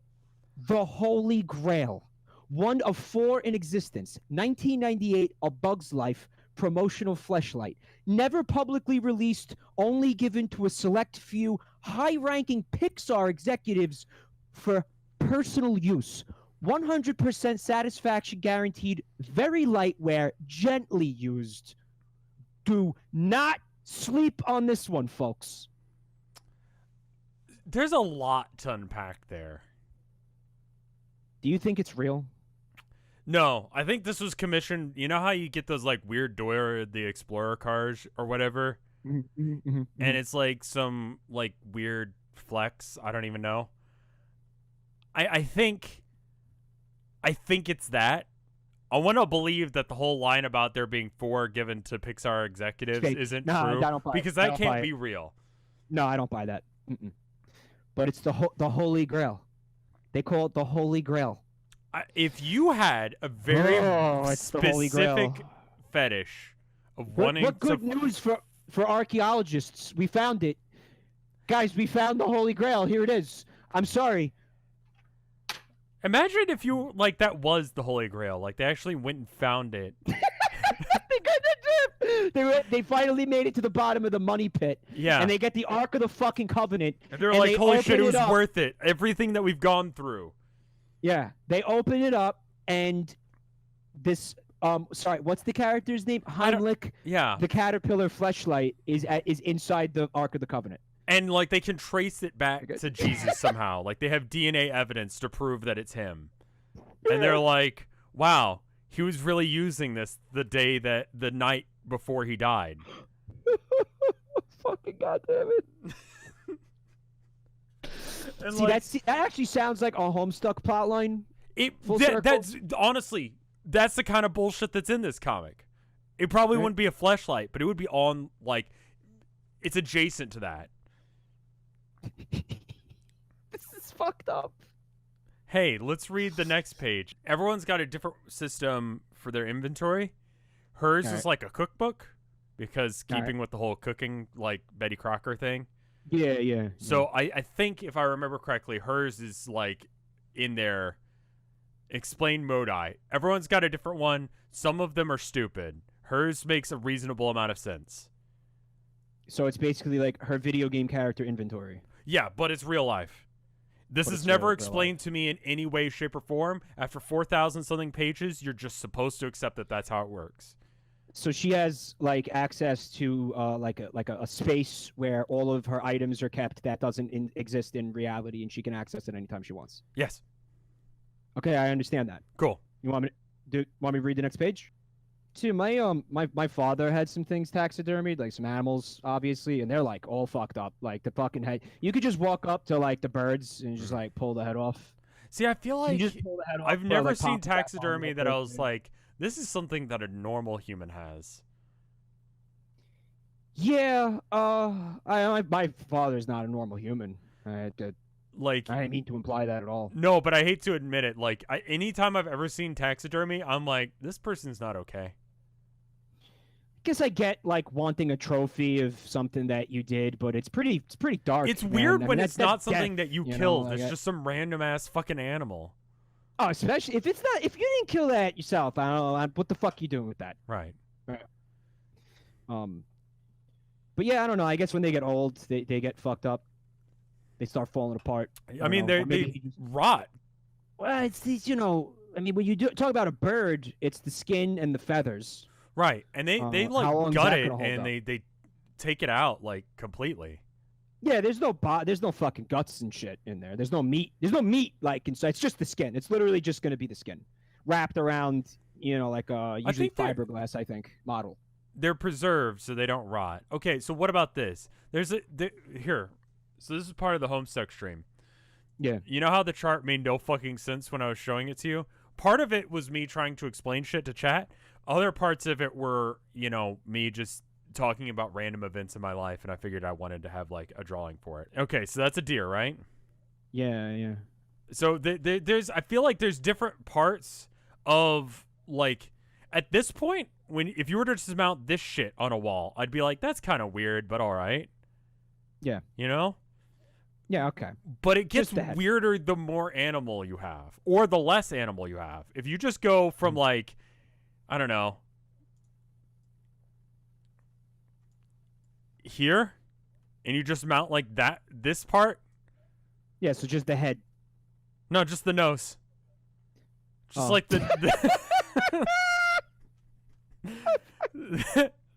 Speaker 1: the holy grail. One of 4 in existence. 1998, A Bug's Life promotional fleshlight. Never publicly released, only given to a select few high-ranking Pixar executives for personal use. 100% satisfaction guaranteed, very lightweight, gently used. Do not sleep on this one, folks.
Speaker 2: There's a lot to unpack there.
Speaker 1: Do you think it's real?
Speaker 2: No, I think this was commissioned. You know how you get those like weird Dora the Explorer cars or whatever? And it's like some like weird flex. I don't even know. I think it's that. I want to believe that the whole line about there being 4 given to Pixar executives isn't true.
Speaker 1: I don't buy
Speaker 2: because
Speaker 1: it.
Speaker 2: that can't be real.
Speaker 1: No, I don't buy that. But it's the Holy Grail. They call it the Holy Grail.
Speaker 2: If you had a very specific fetish of wanting
Speaker 1: what good news for archaeologists. We found it. Guys, we found the Holy Grail. Here it is. I'm sorry.
Speaker 2: Imagine if you, like, that was the Holy Grail. Like, they actually went and found it.
Speaker 1: They finally made it to the bottom of the money pit.
Speaker 2: Yeah.
Speaker 1: And they get the Ark of the fucking Covenant.
Speaker 2: And they're like, holy shit, it was worth it. Everything that we've gone through.
Speaker 1: Yeah. They open it up, and this, sorry, what's the character's name? Heimlich.
Speaker 2: Yeah.
Speaker 1: The caterpillar fleshlight is inside the Ark of the Covenant.
Speaker 2: And, like, they can trace it back to Jesus somehow. Like, they have DNA evidence to prove that it's him. And they're like, wow, he was really using this the night before he died.
Speaker 1: Fucking goddamn it.
Speaker 2: And
Speaker 1: See, that actually sounds like a Homestuck plotline.
Speaker 2: That's honestly, that's the kind of bullshit that's in this comic. It probably wouldn't be a fleshlight, but it would be on, like, it's adjacent to that.
Speaker 1: This is fucked up.
Speaker 2: Hey, let's read the next page. Everyone's got a different system for their inventory. Hers is like a cookbook, because keeping with the whole cooking, like, Betty Crocker thing.
Speaker 1: Yeah.
Speaker 2: So I think, if I remember correctly, hers is, like, in their explain modi. Everyone's got a different one. Some of them are stupid. Hers makes a reasonable amount of sense.
Speaker 1: So it's basically like her video game character inventory.
Speaker 2: Yeah, but it's real life. This is never explained to me in any way, shape, or form. After 4,000 something pages, you're just supposed to accept that that's how it works.
Speaker 1: So she has, like, access to like a space where all of her items are kept that doesn't exist in reality, and she can access it anytime she wants.
Speaker 2: Yes.
Speaker 1: Okay, I understand that.
Speaker 2: Cool.
Speaker 1: You want me to read the next page? See, my father had some things taxidermied, like some animals, obviously, and they're, like, all fucked up. Like, the fucking head. You could just walk up to, like, the birds and just, like, pull the head off.
Speaker 2: See, I feel like I've never seen
Speaker 1: like,
Speaker 2: taxidermy that I was like, this is something that a normal human has.
Speaker 1: Yeah, my father's not a normal human. I didn't mean to imply that at all.
Speaker 2: No, but I hate to admit it. Like, anytime I've ever seen taxidermy, I'm like, this person's not okay.
Speaker 1: Guess I get, like, wanting a trophy of something that you did, but it's pretty dark.
Speaker 2: It's weird when it's not something that you killed.
Speaker 1: Like,
Speaker 2: it's just some random ass fucking animal.
Speaker 1: Oh, especially if it's not. If you didn't kill that yourself, I don't know what the fuck you doing with that.
Speaker 2: Right.
Speaker 1: But yeah, I don't know. I guess when they get old, they get fucked up. They start falling apart.
Speaker 2: I mean, they rot.
Speaker 1: Well, it's these, I mean, when you talk about a bird, it's the skin and the feathers.
Speaker 2: Right, and they like gut it and they take it out, like, completely.
Speaker 1: Yeah, there's no fucking guts and shit in there. There's no meat. There's no meat, like, inside. It's just the skin. It's literally just going to be the skin wrapped around, like a usually fiberglass, I think, model.
Speaker 2: They're preserved so they don't rot. Okay, so what about this? Here. So this is part of the Homestuck stream.
Speaker 1: Yeah.
Speaker 2: You know how the chart made no fucking sense when I was showing it to you? Part of it was me trying to explain shit to chat. Other parts of it were, me just talking about random events in my life, and I figured I wanted to have, like, a drawing for it. Okay, so that's a deer, right?
Speaker 1: Yeah.
Speaker 2: So I feel like there's different parts of, like, at this point, if you were to just mount this shit on a wall, I'd be like, that's kind of weird, but all right.
Speaker 1: Yeah. Yeah, okay.
Speaker 2: But it gets
Speaker 1: Just the head.
Speaker 2: weirder the more animal you have, or the less animal you have. If you just go from like, I don't know, here, and you just mount like this part.
Speaker 1: Yeah, so just the head.
Speaker 2: No, just the nose. Just like the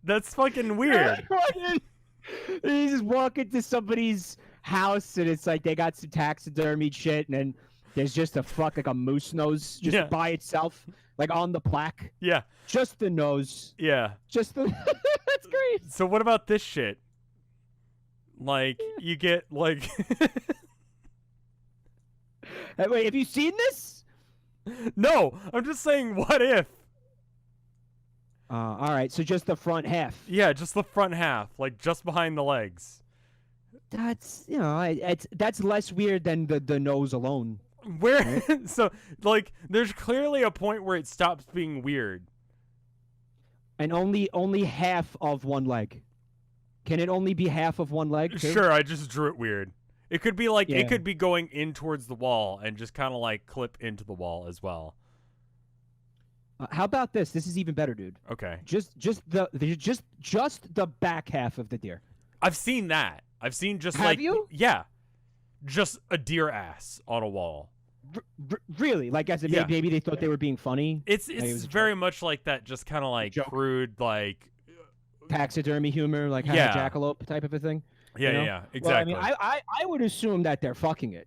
Speaker 2: That's fucking weird.
Speaker 1: You just walk into somebody's house and it's like they got some taxidermy shit, and then there's just like a moose nose just by itself, like on the plaque.
Speaker 2: Yeah.
Speaker 1: Just the nose.
Speaker 2: Yeah.
Speaker 1: Just the. That's great.
Speaker 2: So what about this shit? Like you get like.
Speaker 1: Wait, have you seen this?
Speaker 2: No, I'm just saying. What if?
Speaker 1: All right, so just the front half.
Speaker 2: Yeah, just the front half, like just behind the legs.
Speaker 1: That's that's less weird than the nose alone.
Speaker 2: Where
Speaker 1: right?
Speaker 2: So like there's clearly a point where it stops being weird.
Speaker 1: And only half of one leg. Can it only be half of one leg too?
Speaker 2: Sure, I just drew it weird. It could be like it could be going in towards the wall and just kind of like clip into the wall as well.
Speaker 1: How about this? This is even better, dude.
Speaker 2: Okay.
Speaker 1: Just the back half of the deer.
Speaker 2: I've seen that. I've seen just
Speaker 1: Have
Speaker 2: like
Speaker 1: you?
Speaker 2: Yeah, just a deer ass on a wall.
Speaker 1: Really? Like as maybe they thought they were being funny.
Speaker 2: It's very much like that, just kind of like crude, like
Speaker 1: taxidermy humor, like a jackalope type of a thing.
Speaker 2: Yeah,
Speaker 1: you know?
Speaker 2: yeah, exactly.
Speaker 1: Well, I mean, I would assume that they're fucking it.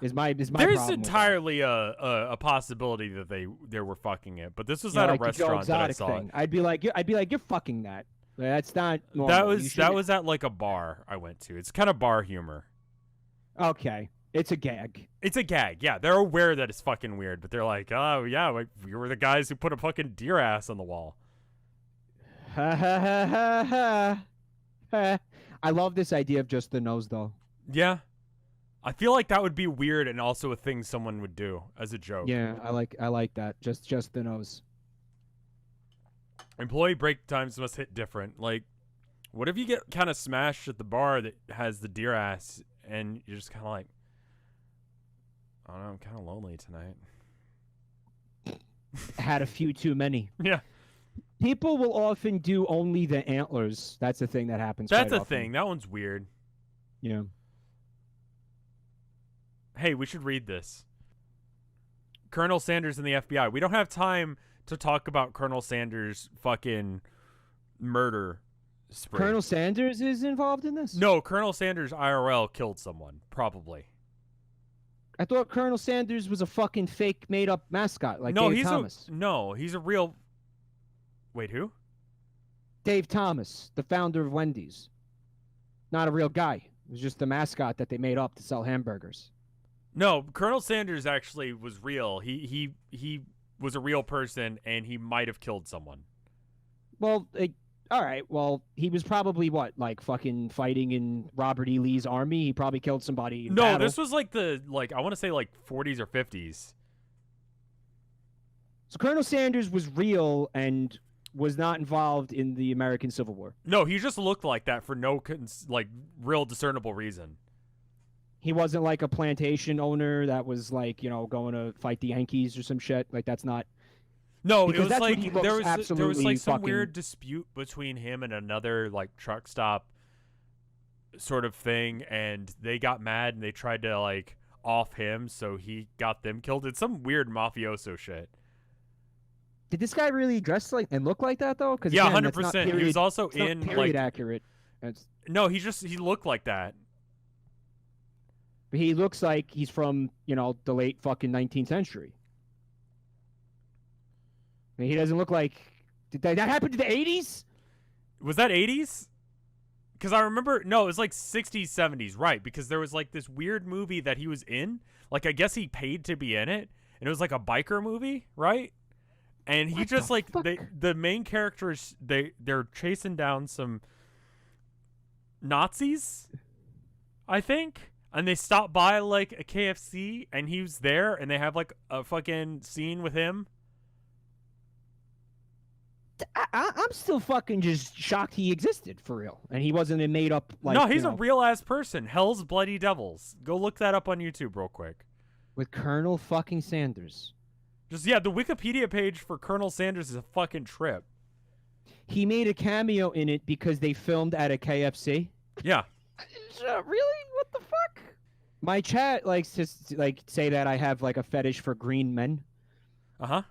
Speaker 1: Is my
Speaker 2: There's
Speaker 1: problem
Speaker 2: entirely a possibility that they were fucking it, but this was at a restaurant that I saw.
Speaker 1: Thing. I'd be like, you're fucking that. That's not normal.
Speaker 2: That was at like a bar I went to. It's kind of bar humor.
Speaker 1: Okay, it's a gag.
Speaker 2: It's a gag. Yeah, they're aware that it's fucking weird, but they're like, oh yeah, we were the guys who put a fucking deer ass on the wall.
Speaker 1: Ha ha ha ha ha. I love this idea of just the nose, though.
Speaker 2: Yeah. I feel like that would be weird and also a thing someone would do as a joke.
Speaker 1: Yeah, I like that. Just the nose.
Speaker 2: Employee break times must hit different. Like, what if you get kind of smashed at the bar that has the deer ass and you're just kind of like, I don't know, I'm kind of lonely tonight.
Speaker 1: Had a few too many.
Speaker 2: Yeah.
Speaker 1: People will often do only the antlers. That's a thing that happens.
Speaker 2: That's a
Speaker 1: often.
Speaker 2: thing. That one's weird.
Speaker 1: Yeah.
Speaker 2: Hey, we should read this. Colonel Sanders and the FBI. We don't have time to talk about Colonel Sanders' fucking murder spree.
Speaker 1: Colonel Sanders is involved in this?
Speaker 2: No, Colonel Sanders IRL killed someone, probably.
Speaker 1: I thought Colonel Sanders was a fucking fake made-up mascot like Dave Thomas.
Speaker 2: He's a real... Wait, who?
Speaker 1: Dave Thomas, the founder of Wendy's. Not a real guy. It was just the mascot that they made up to sell hamburgers.
Speaker 2: No, Colonel Sanders actually was real. He was a real person, and he might have killed someone.
Speaker 1: Well, all right. Well, he was probably what, like fucking fighting in Robert E. Lee's army? He probably killed somebody in battle.
Speaker 2: This was like I want to say like 40s or 50s.
Speaker 1: So Colonel Sanders was real and was not involved in the American Civil War.
Speaker 2: No, he just looked like that for no real discernible reason.
Speaker 1: He wasn't like a plantation owner that was like, going to fight the Yankees or some shit. Like that's not.
Speaker 2: No,
Speaker 1: because
Speaker 2: it was like there was like some
Speaker 1: fucking...
Speaker 2: weird dispute between him and another like truck stop sort of thing, and they got mad and they tried to like off him, so he got them killed. It's some weird mafioso shit.
Speaker 1: Did this guy really dress like and look like that though? Because
Speaker 2: yeah, 100%. He was also in
Speaker 1: period accurate.
Speaker 2: No, he looked like that.
Speaker 1: He looks like he's from the late fucking 19th century. I mean, he doesn't look like. Did that happen to the 80s?
Speaker 2: Was that 80s? Because I remember, no, it was like 60s, 70s, right? Because there was like this weird movie that he was in. Like, I guess he paid to be in it, and it was like a biker movie, right? And he just like the main characters, they're chasing down some Nazis, I think. And they stop by like a KFC, and he was there, and they have like a fucking scene with him.
Speaker 1: I'm still fucking just shocked he existed for real, and he wasn't a made up like.
Speaker 2: No, he's
Speaker 1: you
Speaker 2: a
Speaker 1: know,
Speaker 2: real ass person. Hell's Bloody Devils. Go look that up on YouTube real quick.
Speaker 1: with Colonel fucking Sanders.
Speaker 2: Just the Wikipedia page for Colonel Sanders is a fucking trip.
Speaker 1: He made a cameo in it because they filmed at a KFC.
Speaker 2: Yeah.
Speaker 1: Really? What the fuck? My chat likes to say that I have like a fetish for green men.
Speaker 2: Uh-huh.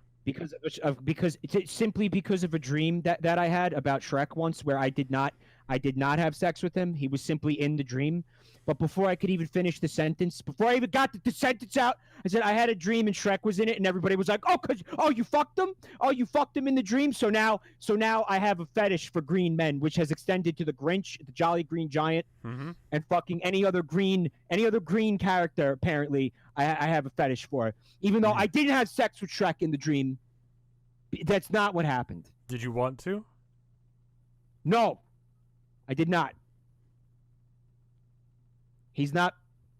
Speaker 1: Simply because of a dream that I had about Shrek once, where I did not have sex with him. He was simply in the dream. But before I could even finish the sentence, before I even got the sentence out, I said I had a dream and Shrek was in it, and everybody was like, "Oh, you fucked him? Oh, you fucked him in the dream." So now I have a fetish for green men, which has extended to the Grinch, the Jolly Green Giant, and fucking any other green character. Apparently, I have a fetish for. Even though I didn't have sex with Shrek in the dream, that's not what happened.
Speaker 2: Did you want to?
Speaker 1: No, I did not. He's not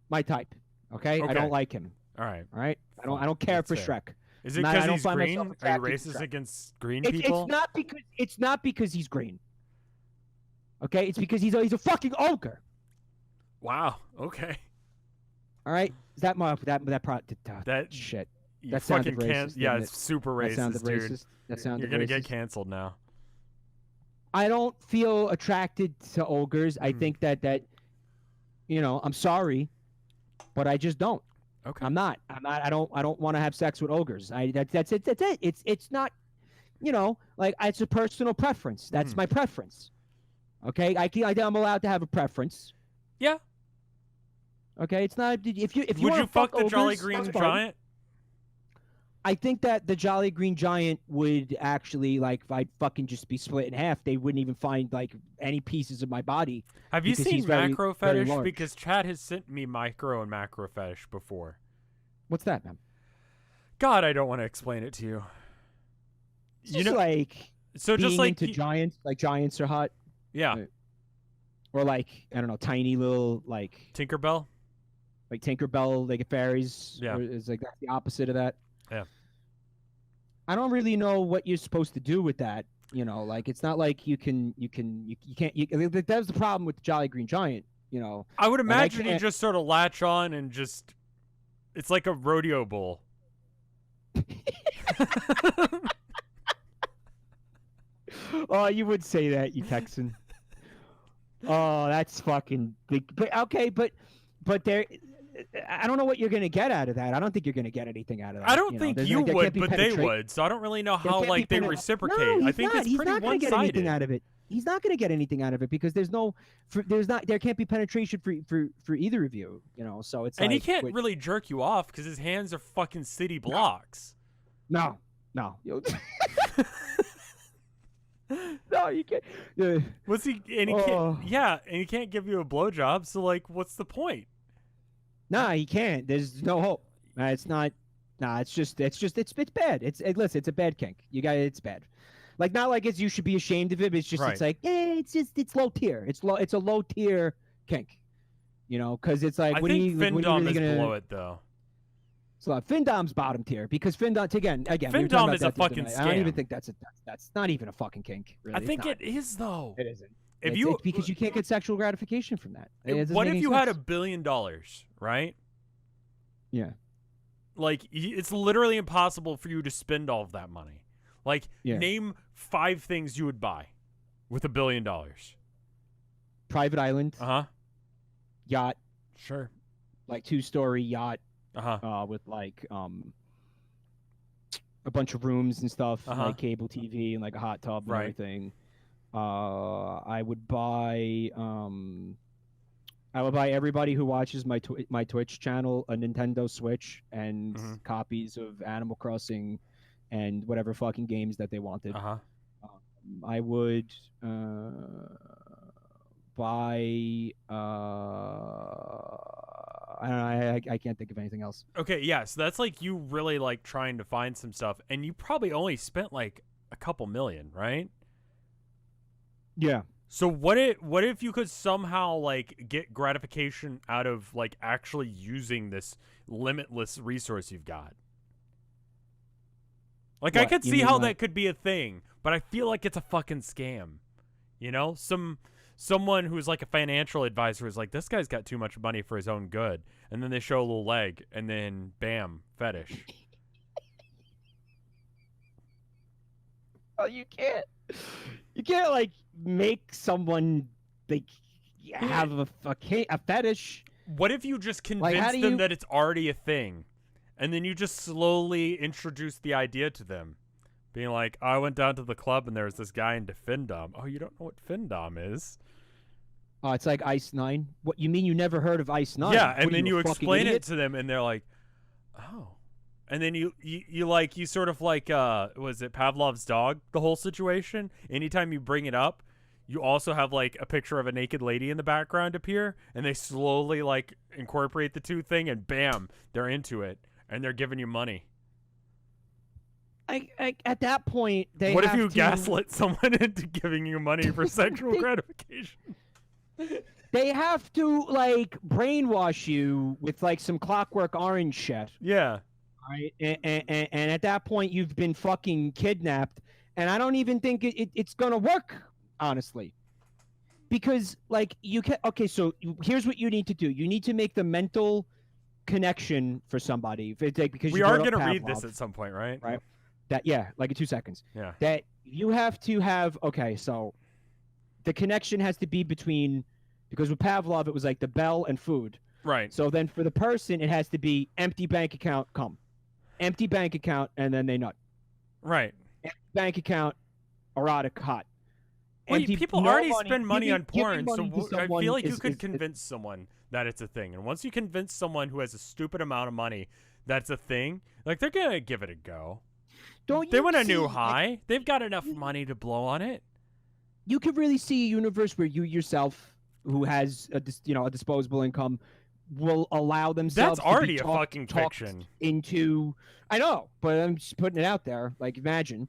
Speaker 1: my type. Okay? I don't like him.
Speaker 2: All right.
Speaker 1: I don't care for Shrek.
Speaker 2: Is it because he's green? Are you racist against green people?
Speaker 1: It's not because he's green. Okay? It's because he's a fucking ogre.
Speaker 2: Wow. Okay.
Speaker 1: All right? Is that shit? That sounded racist.
Speaker 2: Yeah, it's super racist,
Speaker 1: that sounded
Speaker 2: dude.
Speaker 1: Racist. That sounded
Speaker 2: You're gonna
Speaker 1: racist.
Speaker 2: get canceled now.
Speaker 1: I don't feel attracted to ogres. I think that I'm sorry, but I just don't.
Speaker 2: Okay.
Speaker 1: I'm not. I don't want to have sex with ogres. That's it. That's it. It's not, like it's a personal preference. That's my preference. Okay. I'm allowed to have a preference.
Speaker 2: Yeah.
Speaker 1: Okay. It's not if you
Speaker 2: would you fuck the
Speaker 1: ogres,
Speaker 2: Jolly Green Giant?
Speaker 1: I think that the Jolly Green Giant would actually, like, if I'd fucking just be split in half, they wouldn't even find, like, any pieces of my body.
Speaker 2: Have you seen Macro
Speaker 1: very
Speaker 2: Fetish?
Speaker 1: large.
Speaker 2: Because Chad has sent me Micro and Macro Fetish before.
Speaker 1: What's that, man?
Speaker 2: God, I don't want to explain it to you.
Speaker 1: It's just like being into
Speaker 2: giants,
Speaker 1: like giants are hot.
Speaker 2: Yeah.
Speaker 1: Right. Or like, I don't know, tiny little, like
Speaker 2: Tinkerbell?
Speaker 1: Like Tinkerbell, like fairies.
Speaker 2: Yeah.
Speaker 1: It's like that's the opposite of that.
Speaker 2: Yeah.
Speaker 1: I don't really know what you're supposed to do with that. Like it's not like you can't. That was the problem with the Jolly Green Giant.
Speaker 2: I would imagine you just sort of latch on and just. It's like a rodeo bull.
Speaker 1: Oh, you would say that, you Texan. Oh, that's fucking big. But okay, but there. I don't know what you're going to get out of that. I don't think you're going to get anything out of that.
Speaker 2: I don't think you would, but they would. So I don't really know how they reciprocate.
Speaker 1: No,
Speaker 2: I think it's pretty one-sided. He's not going to get anything out of it. He's not going to get anything out of it because there can't be penetration for either of you. So it's and he can't really jerk you off because his hands are fucking city blocks.
Speaker 1: No. No, you can't.
Speaker 2: What's he? And he can't. Yeah, and he can't give you a blowjob. So like, what's the point?
Speaker 1: Nah, he can't. There's no hope. It's not. Nah, it's bad. Listen, it's a bad kink. It's bad. Like not like you should be ashamed of it. But it's just it's like it's low tier. It's a low tier kink. Because it's like
Speaker 2: I think Findom is below it though.
Speaker 1: So Findom's bottom tier because Findom again.
Speaker 2: Findom is a fucking scam.
Speaker 1: I don't even think that's not even a fucking kink. Really.
Speaker 2: I think it is though.
Speaker 1: It isn't.
Speaker 2: It's
Speaker 1: because you can't get sexual gratification from that.
Speaker 2: What if you had $1 billion, right?
Speaker 1: Yeah.
Speaker 2: Like it's literally impossible for you to spend all of that money. Like name 5 things you would buy with $1 billion.
Speaker 1: Private island. Yacht.
Speaker 2: Sure.
Speaker 1: Like 2-story yacht. With like a bunch of rooms and stuff, like cable TV and like a hot tub and everything. I would buy everybody who watches my Twitch channel a Nintendo Switch and copies of Animal Crossing and whatever fucking games that they wanted. I would buy I can't think of anything else.
Speaker 2: Okay, yeah, so that's like you really like trying to find some stuff, and you probably only spent like a couple million, right?
Speaker 1: Yeah.
Speaker 2: So what if you could somehow like get gratification out of like actually using this limitless resource you've got? Like, I
Speaker 1: What,
Speaker 2: could
Speaker 1: you
Speaker 2: see
Speaker 1: mean,
Speaker 2: how
Speaker 1: like-
Speaker 2: that could be a thing, but I feel like it's a fucking scam. You know, someone who's like a financial advisor is like, this guy's got too much money for his own good, and then they show a little leg, and then bam, fetish.
Speaker 1: Oh, you can't like make someone like have a fetish.
Speaker 2: What if you just
Speaker 1: Like, how
Speaker 2: convince
Speaker 1: do
Speaker 2: them
Speaker 1: you-
Speaker 2: that it's already a thing, and then you just slowly introduce the idea to them, being like, I went down to the club and there was this guy into Findom. Oh, you don't know what Findom is?
Speaker 1: Oh, it's like Ice 9. What, you mean you never heard of Ice 9?
Speaker 2: Yeah,
Speaker 1: What,
Speaker 2: and
Speaker 1: are
Speaker 2: then
Speaker 1: you
Speaker 2: you
Speaker 1: a fucking
Speaker 2: explain it
Speaker 1: idiot?
Speaker 2: to them, and they're like, oh. And then you sort of like, was it Pavlov's dog, the whole situation? Anytime you bring it up, you also have like a picture of a naked lady in the background appear, and they slowly like incorporate the two thing, and bam, they're into it, and they're giving you money.
Speaker 1: At that point, they
Speaker 2: What if
Speaker 1: have
Speaker 2: you
Speaker 1: to,
Speaker 2: gaslit someone into giving you money for sexual gratification?
Speaker 1: They have to like brainwash you with like some Clockwork Orange shit.
Speaker 2: Yeah.
Speaker 1: Right, and at that point you've been fucking kidnapped, and I don't even think it's gonna work, honestly, because like you can. Okay, so here's what you need to do: you need to make the mental connection for somebody. If it's like, because
Speaker 2: We
Speaker 1: you
Speaker 2: are
Speaker 1: brought up
Speaker 2: gonna read
Speaker 1: Pavlov,
Speaker 2: this at some point, right?
Speaker 1: right? That like in 2 seconds.
Speaker 2: Yeah.
Speaker 1: That you have to have. Okay, so the connection has to be between, because with Pavlov it was like the bell and food.
Speaker 2: Right.
Speaker 1: So then for the person it has to be empty bank account, come. Empty bank account, and then they nut.
Speaker 2: Right.
Speaker 1: Empty bank account, erotic hot.
Speaker 2: Well,
Speaker 1: Empty,
Speaker 2: people
Speaker 1: no
Speaker 2: already
Speaker 1: money,
Speaker 2: spend money on
Speaker 1: giving
Speaker 2: porn,
Speaker 1: money to
Speaker 2: so I
Speaker 1: someone
Speaker 2: feel like you
Speaker 1: is-
Speaker 2: could
Speaker 1: is-
Speaker 2: convince someone that it's a thing. And once you convince someone who has a stupid amount of money that's a thing, like, they're gonna give it a go.
Speaker 1: Don't
Speaker 2: They
Speaker 1: you
Speaker 2: want a
Speaker 1: see,
Speaker 2: new
Speaker 1: like,
Speaker 2: high. They've got enough money to blow on it.
Speaker 1: you could really see a universe where you yourself, who has a disposable income, will allow themselves
Speaker 2: That's already
Speaker 1: to
Speaker 2: a
Speaker 1: be
Speaker 2: fucking
Speaker 1: talked
Speaker 2: fiction.
Speaker 1: into. I know, but I'm just putting it out there. Like, imagine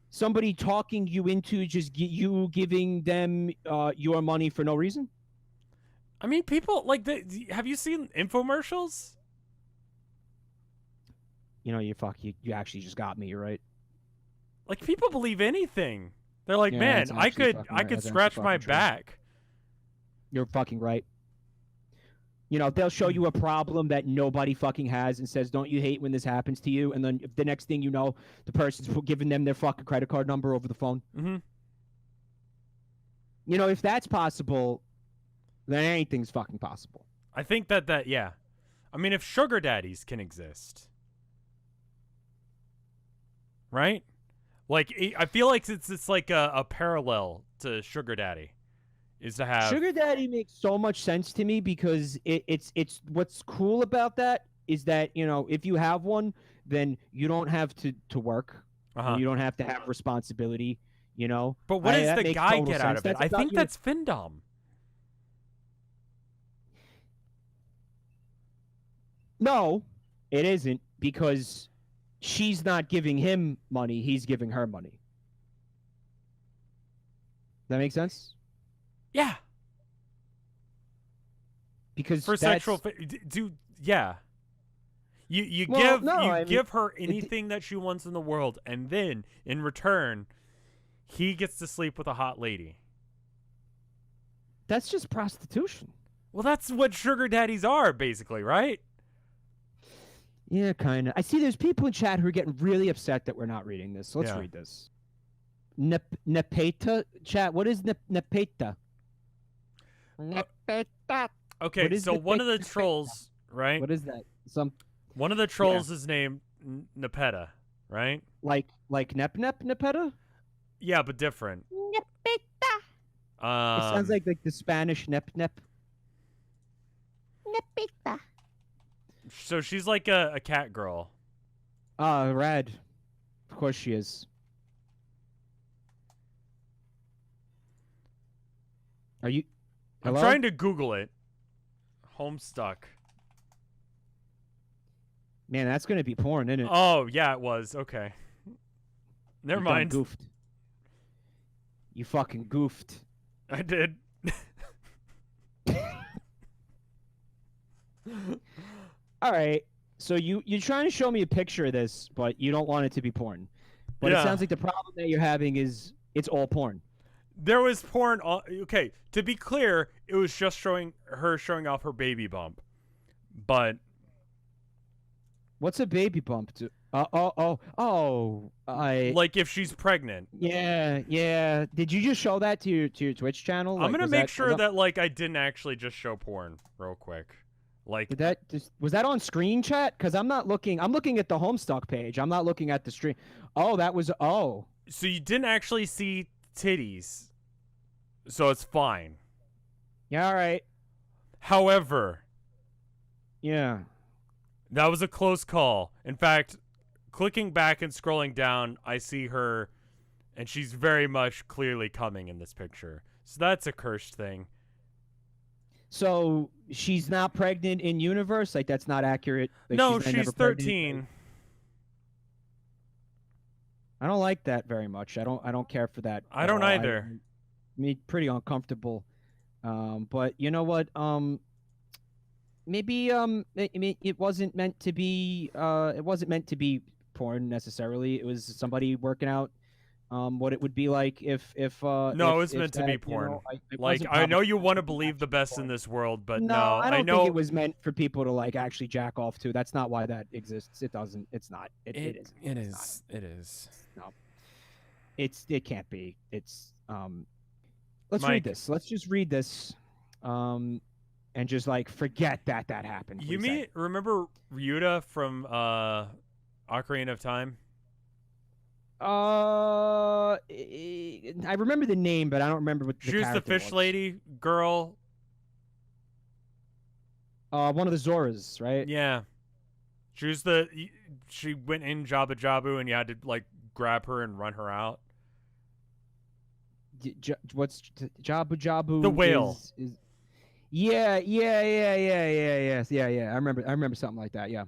Speaker 1: somebody talking you into just you giving them your money for no reason.
Speaker 2: I mean, people like have you seen infomercials?
Speaker 1: You actually just got me. You're right.
Speaker 2: Like, people believe anything. They're like,
Speaker 1: Yeah,
Speaker 2: man,
Speaker 1: that's
Speaker 2: I
Speaker 1: actually
Speaker 2: could
Speaker 1: fucking right. That's actually
Speaker 2: scratch my
Speaker 1: fucking true.
Speaker 2: back.
Speaker 1: You're fucking right. They'll show you a problem that nobody fucking has and says, "Don't you hate when this happens to you?" And then the next thing you know, the person's giving them their fucking credit card number over the phone.
Speaker 2: Mm-hmm.
Speaker 1: If that's possible, then anything's fucking possible.
Speaker 2: I think that yeah. I mean, if sugar daddies can exist, right? Like, I feel like it's like a parallel to sugar daddy, is to have
Speaker 1: Sugar daddy makes so much sense to me because it's what's cool about that is that if you have one, then you don't have to work.
Speaker 2: Uh-huh.
Speaker 1: You don't have to have responsibility.
Speaker 2: But what does
Speaker 1: that
Speaker 2: the
Speaker 1: makes
Speaker 2: guy
Speaker 1: total
Speaker 2: get out
Speaker 1: sense.
Speaker 2: of it?
Speaker 1: That's
Speaker 2: I
Speaker 1: about
Speaker 2: think
Speaker 1: you.
Speaker 2: that's Findom.
Speaker 1: No, it isn't, because she's not giving him money, he's giving her money. That make sense?
Speaker 2: Yeah.
Speaker 1: Because
Speaker 2: For
Speaker 1: that's,
Speaker 2: sexual dude, yeah. You
Speaker 1: Well,
Speaker 2: give
Speaker 1: no, I mean,
Speaker 2: give her anything that she wants in the world, and then in return he gets to sleep with a hot lady.
Speaker 1: that's just prostitution.
Speaker 2: Well, that's what sugar daddies are, basically, right?
Speaker 1: Yeah, kind of. I see there's people in chat who are getting really upset that we're not reading this. So let's
Speaker 2: Yeah.
Speaker 1: read this. Nepeta chat. What is Nepeta? Nepeta.
Speaker 2: Okay,
Speaker 1: What is
Speaker 2: so one of the
Speaker 1: Nepeta?
Speaker 2: trolls, right?
Speaker 1: What is that?
Speaker 2: One of the trolls is named Nepeta, right?
Speaker 1: Like Nepeta?
Speaker 2: Yeah, but different.
Speaker 1: Nepeta. It sounds like the Spanish Nep. Nepeta.
Speaker 2: So she's like a cat girl.
Speaker 1: Rad. Of course she is. Are you? Hello?
Speaker 2: I'm trying to Google it. Homestuck.
Speaker 1: Man, that's gonna be porn, isn't it?
Speaker 2: Oh yeah, it was. Okay. Never
Speaker 1: You done
Speaker 2: mind.
Speaker 1: Goofed. You fucking goofed.
Speaker 2: I did.
Speaker 1: All right. So you're trying to show me a picture of this, but you don't want it to be porn. But it
Speaker 2: Yeah.
Speaker 1: sounds like the problem that you're having is it's all porn.
Speaker 2: There was porn. Okay, to be clear, it was just showing off her baby bump. But
Speaker 1: What's a baby bump?
Speaker 2: like if she's pregnant.
Speaker 1: Yeah. Did you just show that to your Twitch channel?
Speaker 2: I'm gonna make sure that like I didn't actually just show porn real quick. Like
Speaker 1: was that on screen chat? Because I'm not looking. I'm looking at the Homestuck page. I'm not looking at the stream. Oh, that was
Speaker 2: So you didn't actually see titties, so it's fine.
Speaker 1: Yeah, all right.
Speaker 2: However,
Speaker 1: yeah,
Speaker 2: that was a close call. In fact, clicking back and scrolling down, I see her, and she's very much clearly coming in this picture. So that's a cursed thing.
Speaker 1: So she's not pregnant in universe? Like, that's not accurate? Like,
Speaker 2: no,
Speaker 1: she's
Speaker 2: she's 13.
Speaker 1: I don't like that very much. I don't care for that.
Speaker 2: I don't either.
Speaker 1: Me pretty uncomfortable. But you know what? Maybe it wasn't meant to be. It wasn't meant to be porn necessarily. It was somebody working out. What it would be like if
Speaker 2: no, it was meant to be porn. I know you want to believe the best in this world, but no,
Speaker 1: I don't
Speaker 2: know
Speaker 1: think it was meant for people to like actually jack off to. That's not why that exists. It doesn't. It's not. It is.
Speaker 2: It is. It is.
Speaker 1: No. It can't be. It's Let's
Speaker 2: Mike,
Speaker 1: read this. Let's just read this. And just like forget that happened.
Speaker 2: Remember Ryuta from Ocarina of Time?
Speaker 1: I remember the name, but I don't remember what the
Speaker 2: She was the fish lady girl.
Speaker 1: One of the Zoras, right?
Speaker 2: Yeah. She went in Jabba Jabu and you had to like grab her and run her out.
Speaker 1: What's Jabu Jabu?
Speaker 2: The whale.
Speaker 1: Yeah. I remember something like that. Yeah.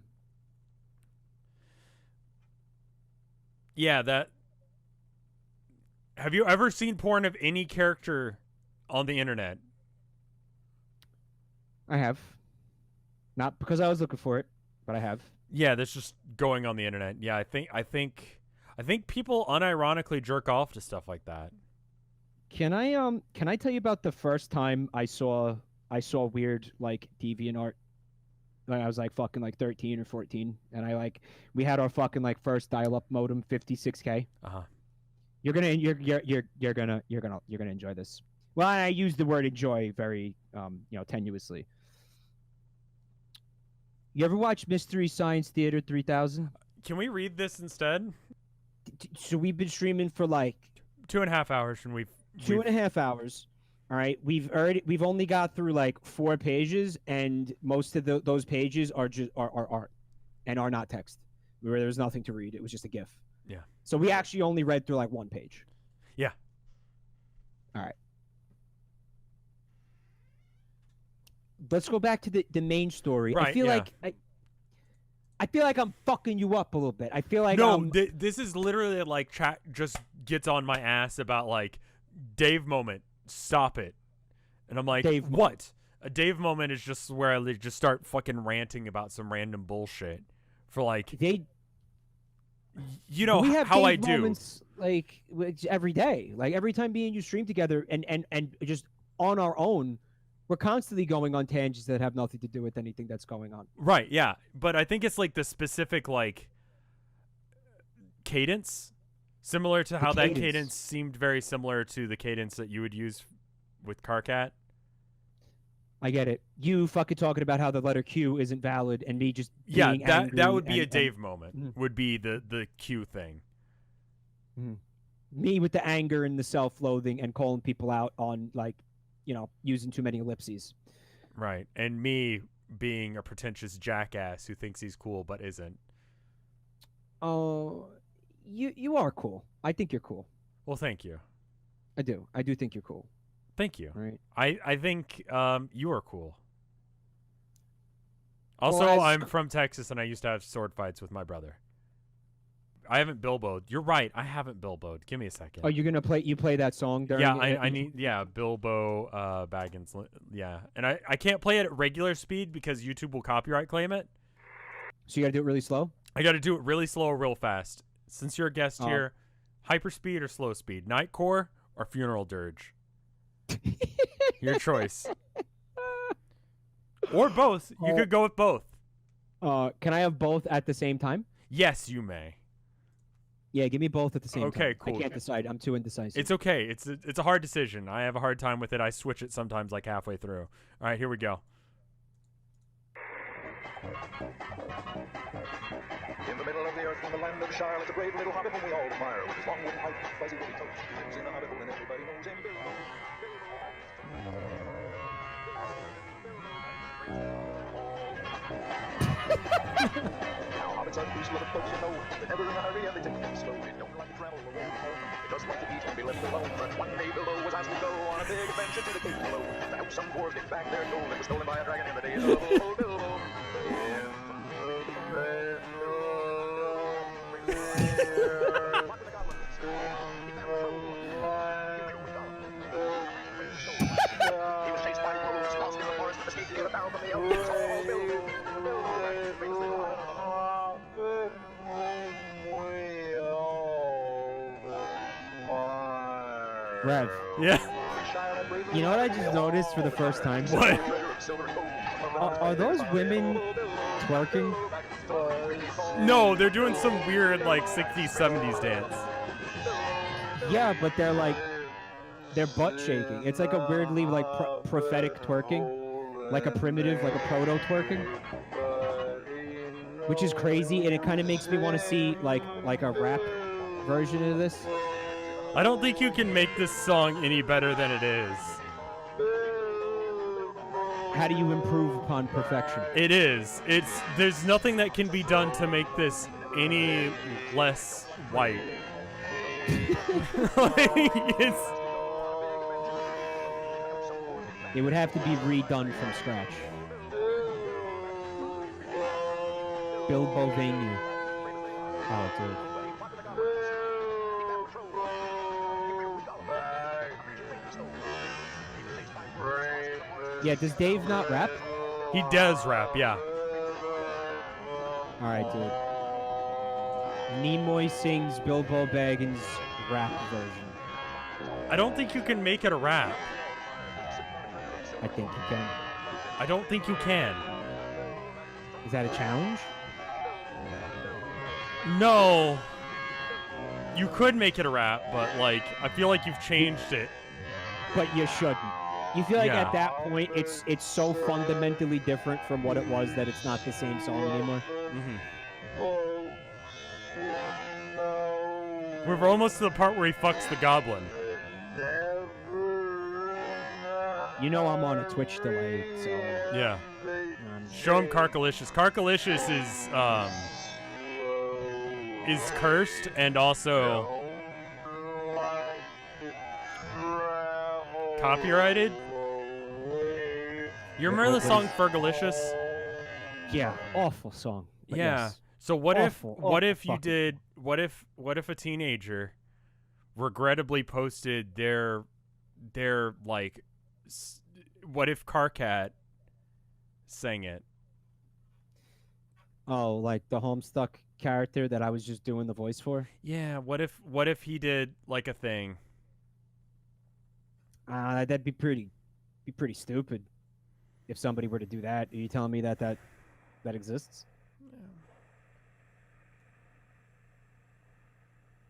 Speaker 2: Yeah, that. Have you ever seen porn of any character on the internet?
Speaker 1: I have. Not because I was looking for it, but I have.
Speaker 2: Yeah, that's just going on the internet. Yeah, I think people unironically jerk off to stuff like that.
Speaker 1: Can I tell you about the first time I saw weird like DeviantArt? When I was like fucking like 13 or 14, and we had our fucking like first dial-up modem, 56K. You're gonna enjoy this. Well, I use the word enjoy very tenuously. You ever watch Mystery Science Theater 3000?
Speaker 2: Can we read this instead?
Speaker 1: So we've been streaming for like
Speaker 2: 2.5 hours, and we've
Speaker 1: 2.5 hours. All right, we've only got through like 4 pages, and most of those pages are just are art, and are not text. Where there was nothing to read, it was just a GIF.
Speaker 2: Yeah.
Speaker 1: So we actually only read through like 1 page.
Speaker 2: Yeah.
Speaker 1: All right. Let's go back to the main story.
Speaker 2: Right,
Speaker 1: I feel like I'm fucking you up a little bit. I feel like
Speaker 2: this is literally like chat just gets on my ass about like Dave moment. Stop it. And I'm like,
Speaker 1: Dave
Speaker 2: what?
Speaker 1: moment.
Speaker 2: A Dave moment is just where I just start fucking ranting about some random bullshit for like
Speaker 1: we have
Speaker 2: how
Speaker 1: Dave
Speaker 2: I do
Speaker 1: moments, like every day, like every time me and you stream together, and just on our own, we're constantly going on tangents that have nothing to do with anything that's going on.
Speaker 2: Right, yeah. But I think it's like the specific like cadence. Similar to how that cadence seemed very similar to the cadence that you would use with Carcat.
Speaker 1: I get it. You fucking talking about how the letter Q isn't valid, and me just being angry
Speaker 2: that would be a Dave moment. Would be the Q thing.
Speaker 1: Me with the anger and the self-loathing and calling people out on like, using too many ellipses.
Speaker 2: Right, and me being a pretentious jackass who thinks he's cool but isn't.
Speaker 1: Oh. You are cool. I think you're cool.
Speaker 2: Well, thank you.
Speaker 1: I do think you're cool.
Speaker 2: Thank you.
Speaker 1: Right.
Speaker 2: I think you are cool. Also, I'm from Texas, and I used to have sword fights with my brother. I haven't Bilbo'd. You're right. I haven't Bilbo'd. Give me a second.
Speaker 1: Oh, you're gonna play? You play that song during?
Speaker 2: Yeah, I need. Yeah, Bilbo Baggins. Yeah, and I can't play it at regular speed because YouTube will copyright claim it.
Speaker 1: So you gotta do it really slow.
Speaker 2: I got to do it really slow or real fast. since you're a guest here, hyperspeed or slow speed, nightcore or funeral dirge? Your choice. Or both. You could go with both.
Speaker 1: Can I have both at the same time?
Speaker 2: Yes, you may.
Speaker 1: Yeah, give me both at the same time.
Speaker 2: Okay, cool.
Speaker 1: I can't decide. I'm too indecisive.
Speaker 2: It's okay. It's a hard decision. I have a hard time with it. I switch it sometimes like halfway through. All right, here we go.
Speaker 3: In the middle of the earth, in the land of Shire, lives a brave little hobbit whom we all admire. With his long wooden pipe, fuzzy woolly toes, he lives in the hobbit hole, and everybody knows him. Bilbo. Hobbits are these little folks, you know. They're never in a hurry and they take things slow. They don't like to travel alone home. They just like to eat and be left alone. But one day Bilbo was asked to go on a big adventure to the caves below. To help some dwarves get back their gold that was stolen by a dragon in the days of old Bilbo. He was chased by wolves, lost in the forest, escaped near the barrel from the elves. It's all Bilbo.
Speaker 1: Rev.
Speaker 2: Yeah.
Speaker 1: You know what I just noticed for the first time?
Speaker 2: What?
Speaker 1: Are those women twerking?
Speaker 2: No, they're doing some weird like 60s, 70s dance.
Speaker 1: Yeah, but they're butt shaking. It's like a weirdly like prophetic twerking, like a primitive, like a proto twerking, which is crazy, and it kind of makes me want to see like a rap version of this.
Speaker 2: I don't think you can make this song any better than it is.
Speaker 1: How do you improve upon perfection?
Speaker 2: It is. There's nothing that can be done to make this any less white.
Speaker 1: It would have to be redone from scratch. Bilbo Baggins. Oh, dude. Yeah, does Dave not rap?
Speaker 2: He does rap, yeah.
Speaker 1: Alright, dude. Nimoy sings Bilbo Baggins' rap version.
Speaker 2: I don't think you can make it a rap.
Speaker 1: I think you can.
Speaker 2: I don't think you can.
Speaker 1: Is that a challenge?
Speaker 2: No. You could make it a rap, but like I feel like you've changed it.
Speaker 1: But you shouldn't. You feel like
Speaker 2: Yeah.
Speaker 1: at that point it's so fundamentally different from what it was that it's not the same song anymore.
Speaker 2: We're almost to the part where he fucks the goblin.
Speaker 1: You know I'm on a Twitch delay, so
Speaker 2: Yeah. Show him Carkalicious. Carkalicious is cursed and also copyrighted. You remember the song Fergalicious?
Speaker 1: yeah, awful song. But
Speaker 2: Yeah.
Speaker 1: yes.
Speaker 2: So what
Speaker 1: Awful,
Speaker 2: if you
Speaker 1: fucking
Speaker 2: did what if a teenager regrettably posted their like what if Carcat sang it?
Speaker 1: Oh, like the Homestuck character that I was just doing the voice for?
Speaker 2: Yeah, what if he did like a thing?
Speaker 1: That'd be pretty stupid if somebody were to do that. Are you telling me that exists?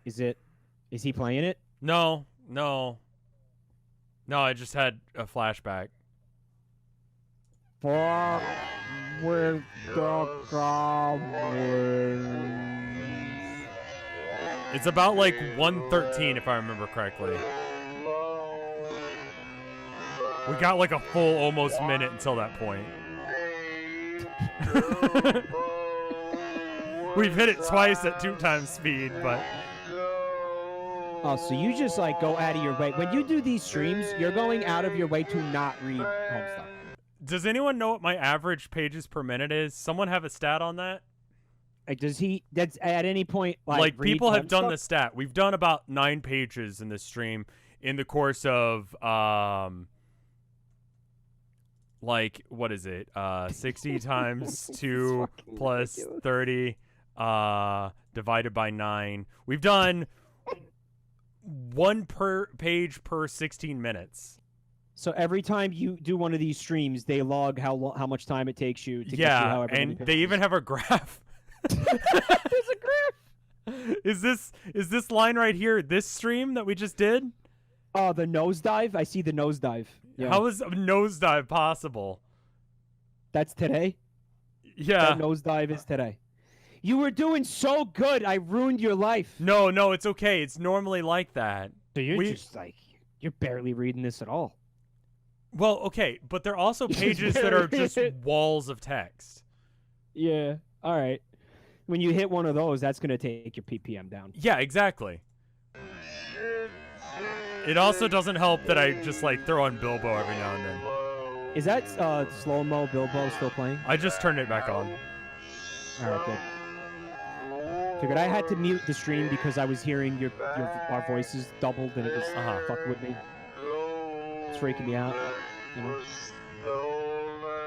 Speaker 1: Is he playing it?
Speaker 2: No, I just had a flashback.
Speaker 1: Fuck with the goblins.
Speaker 2: It's about like 1:13 if I remember correctly. We got like a full almost minute until that point. We've hit it twice at 2 times speed, but
Speaker 1: Oh, so you just like go out of your way. When you do these streams, you're going out of your way to not read Homestuck.
Speaker 2: does anyone know what my average pages per minute is? Someone have a stat on that?
Speaker 1: Like, does he? That's at any point
Speaker 2: Like
Speaker 1: read
Speaker 2: people have done
Speaker 1: Homestuck?
Speaker 2: the stat. We've done about 9 pages in this stream in the course of like what is it? 60 times 2 plus 30 divided by 9. We've done one per page per 16 minutes.
Speaker 1: So every time you do one of these streams, they log how much time it takes you to get through however many
Speaker 2: and
Speaker 1: pages.
Speaker 2: they even have a graph.
Speaker 1: There's a graph.
Speaker 2: Is this line right here this stream that we just did?
Speaker 1: Oh, the nosedive. I see the nosedive. Yeah.
Speaker 2: How is a nosedive possible?
Speaker 1: That's today.
Speaker 2: Yeah.
Speaker 1: That nosedive is today. You were doing so good. I ruined your life.
Speaker 2: No, it's okay. It's normally like that.
Speaker 1: So you're just like you're barely reading this at all.
Speaker 2: Well, okay, but they're also pages that are just walls of text.
Speaker 1: Yeah. All right. When you hit one of those, that's going to take your PPM down.
Speaker 2: Yeah, exactly. It also doesn't help that I just like throw on Bilbo every now and then.
Speaker 1: Is that slow-mo Bilbo still playing?
Speaker 2: I just turned it back on.
Speaker 1: All right, good. Figured I had to mute the stream because I was hearing our voices doubled and it was fucking with me. It's freaking me out. You know?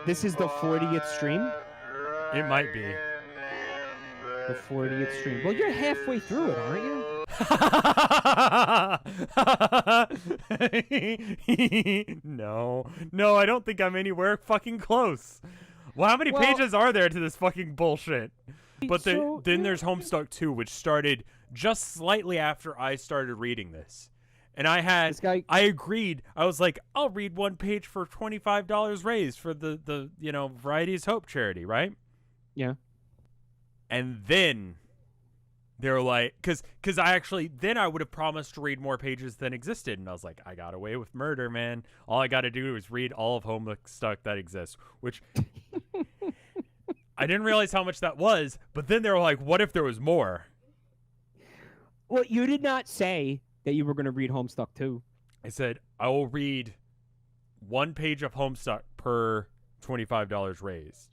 Speaker 1: This is the 40th stream?
Speaker 2: It might be.
Speaker 1: The 40th stream. Well, you're halfway through it, aren't you?
Speaker 2: No, I don't think I'm anywhere fucking close. Well, how many pages are there to this fucking bullshit? But then there's Homestuck 2, which started just slightly after I started reading this. And I agreed. I was like, I'll read one page for $25 raised for the Variety's Hope charity, right?
Speaker 1: Yeah.
Speaker 2: And then they were like, because I would have promised to read more pages than existed. And I was like, I got away with murder, man. All I got to do is read all of Homestuck that exists, which I didn't realize how much that was. But then they were like, what if there was more?
Speaker 1: Well, you did not say that you were going to read Homestuck 2.
Speaker 2: I said, I will read one page of Homestuck per $25 raised.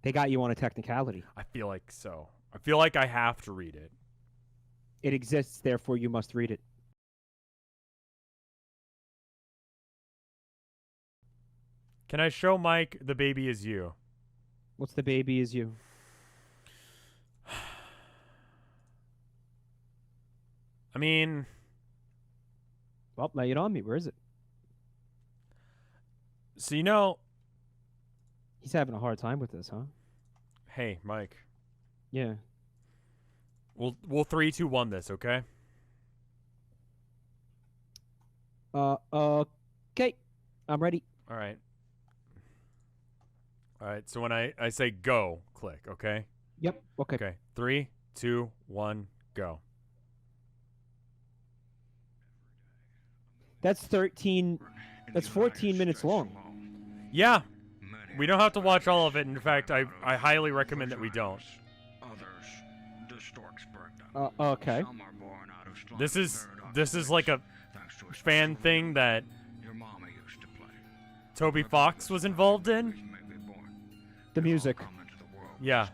Speaker 1: They got you on a technicality.
Speaker 2: I feel like so. I feel like I have to read it.
Speaker 1: It exists, therefore you must read it.
Speaker 2: Can I show Mike The Baby Is You?
Speaker 1: What's The Baby Is You?
Speaker 2: I mean...
Speaker 1: Well, lay it on me. Where is it?
Speaker 2: So, you know...
Speaker 1: He's having a hard time with this, huh?
Speaker 2: Hey, Mike.
Speaker 1: Yeah.
Speaker 2: We'll 3, 2, 1 this, okay?
Speaker 1: Okay. I'm ready.
Speaker 2: All right. All right, so when I say go, click, okay?
Speaker 1: Yep. Okay.
Speaker 2: Okay. 3, 2, 1, go.
Speaker 1: That's 13. That's 14 minutes long.
Speaker 2: Yeah. We don't have to watch all of it. In fact, I highly recommend that we don't.
Speaker 1: Okay.
Speaker 2: This is like a fan thing that Toby Fox was involved in.
Speaker 1: The music.
Speaker 2: Yeah.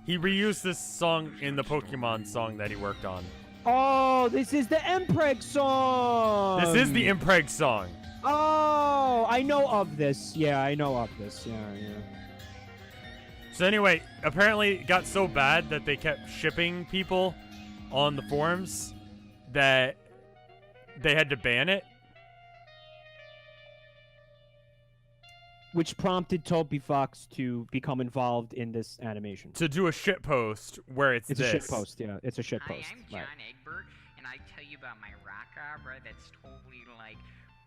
Speaker 2: He reused this song in the Pokemon song that he worked on.
Speaker 1: Oh, this is the Mpreg song.
Speaker 2: This is the Mpreg song.
Speaker 1: Oh, I know of this. Yeah, I know of this. Yeah.
Speaker 2: So anyway, apparently it got so bad that they kept shipping people on the forums that they had to ban it.
Speaker 1: Which prompted Toby Fox to become involved in this animation.
Speaker 2: To do a shit post where it's this.
Speaker 1: A shit post, yeah. It's a shit post.
Speaker 4: Hi, I'm John Egbert, and I tell you about my rock opera that's totally like,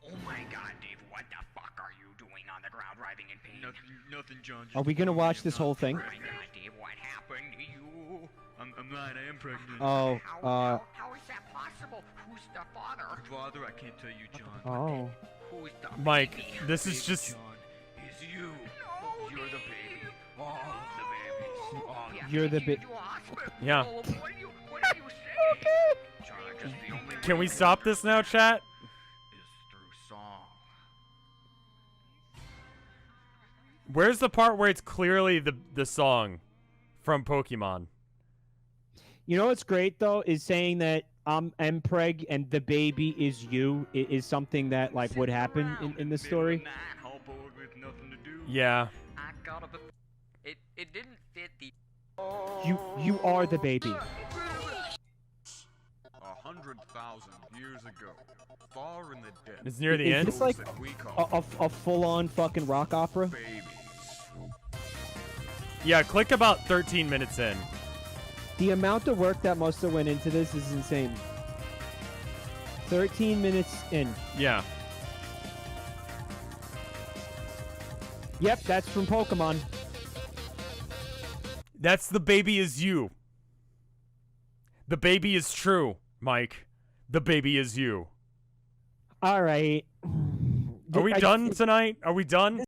Speaker 4: oh my god, Dave, what the fuck are you doing on the ground writhing in pain?
Speaker 5: Nothing, John.
Speaker 1: Are we gonna watch this whole thing?
Speaker 4: Oh my god, Dave, what happened to you?
Speaker 5: I'm not. I am pregnant.
Speaker 1: Oh,
Speaker 4: How is that possible? Who's the father?
Speaker 5: Father, I can't tell you, John.
Speaker 1: Oh.
Speaker 4: Who's the
Speaker 2: Mike,
Speaker 4: baby?
Speaker 2: this is just...
Speaker 5: John, is you.
Speaker 4: No,
Speaker 5: You're the
Speaker 4: Dave.
Speaker 5: baby. All of the babies. All of
Speaker 4: Yeah,
Speaker 1: You're the
Speaker 4: take you to a hospital.
Speaker 2: Yeah.
Speaker 4: What do you say?
Speaker 5: John, just the only
Speaker 2: Can
Speaker 5: way
Speaker 2: we
Speaker 5: to
Speaker 2: stop this now, chat?
Speaker 5: is through song.
Speaker 2: Where's the part where it's clearly the song from Pokemon?
Speaker 1: You know what's great though is saying that I'm Mpreg and the baby is you is something that like would happen in this story.
Speaker 5: How bored with nothing to do.
Speaker 2: Yeah.
Speaker 4: I gotta be It didn't fit the.
Speaker 1: You are the baby.
Speaker 5: 100,000 years ago, far in the depths.
Speaker 2: It's near the
Speaker 1: Is
Speaker 2: end.
Speaker 1: this like
Speaker 5: that we call
Speaker 1: a full-on fucking rock opera?
Speaker 5: babies.
Speaker 2: Yeah, click about 13 minutes in.
Speaker 1: The amount of work that must have went into this is insane. 13 minutes in.
Speaker 2: Yeah.
Speaker 1: Yep, that's from Pokemon.
Speaker 2: That's the baby is you. The baby is true, Mike. The baby is you.
Speaker 1: All right.
Speaker 2: Are we done tonight? Are we done?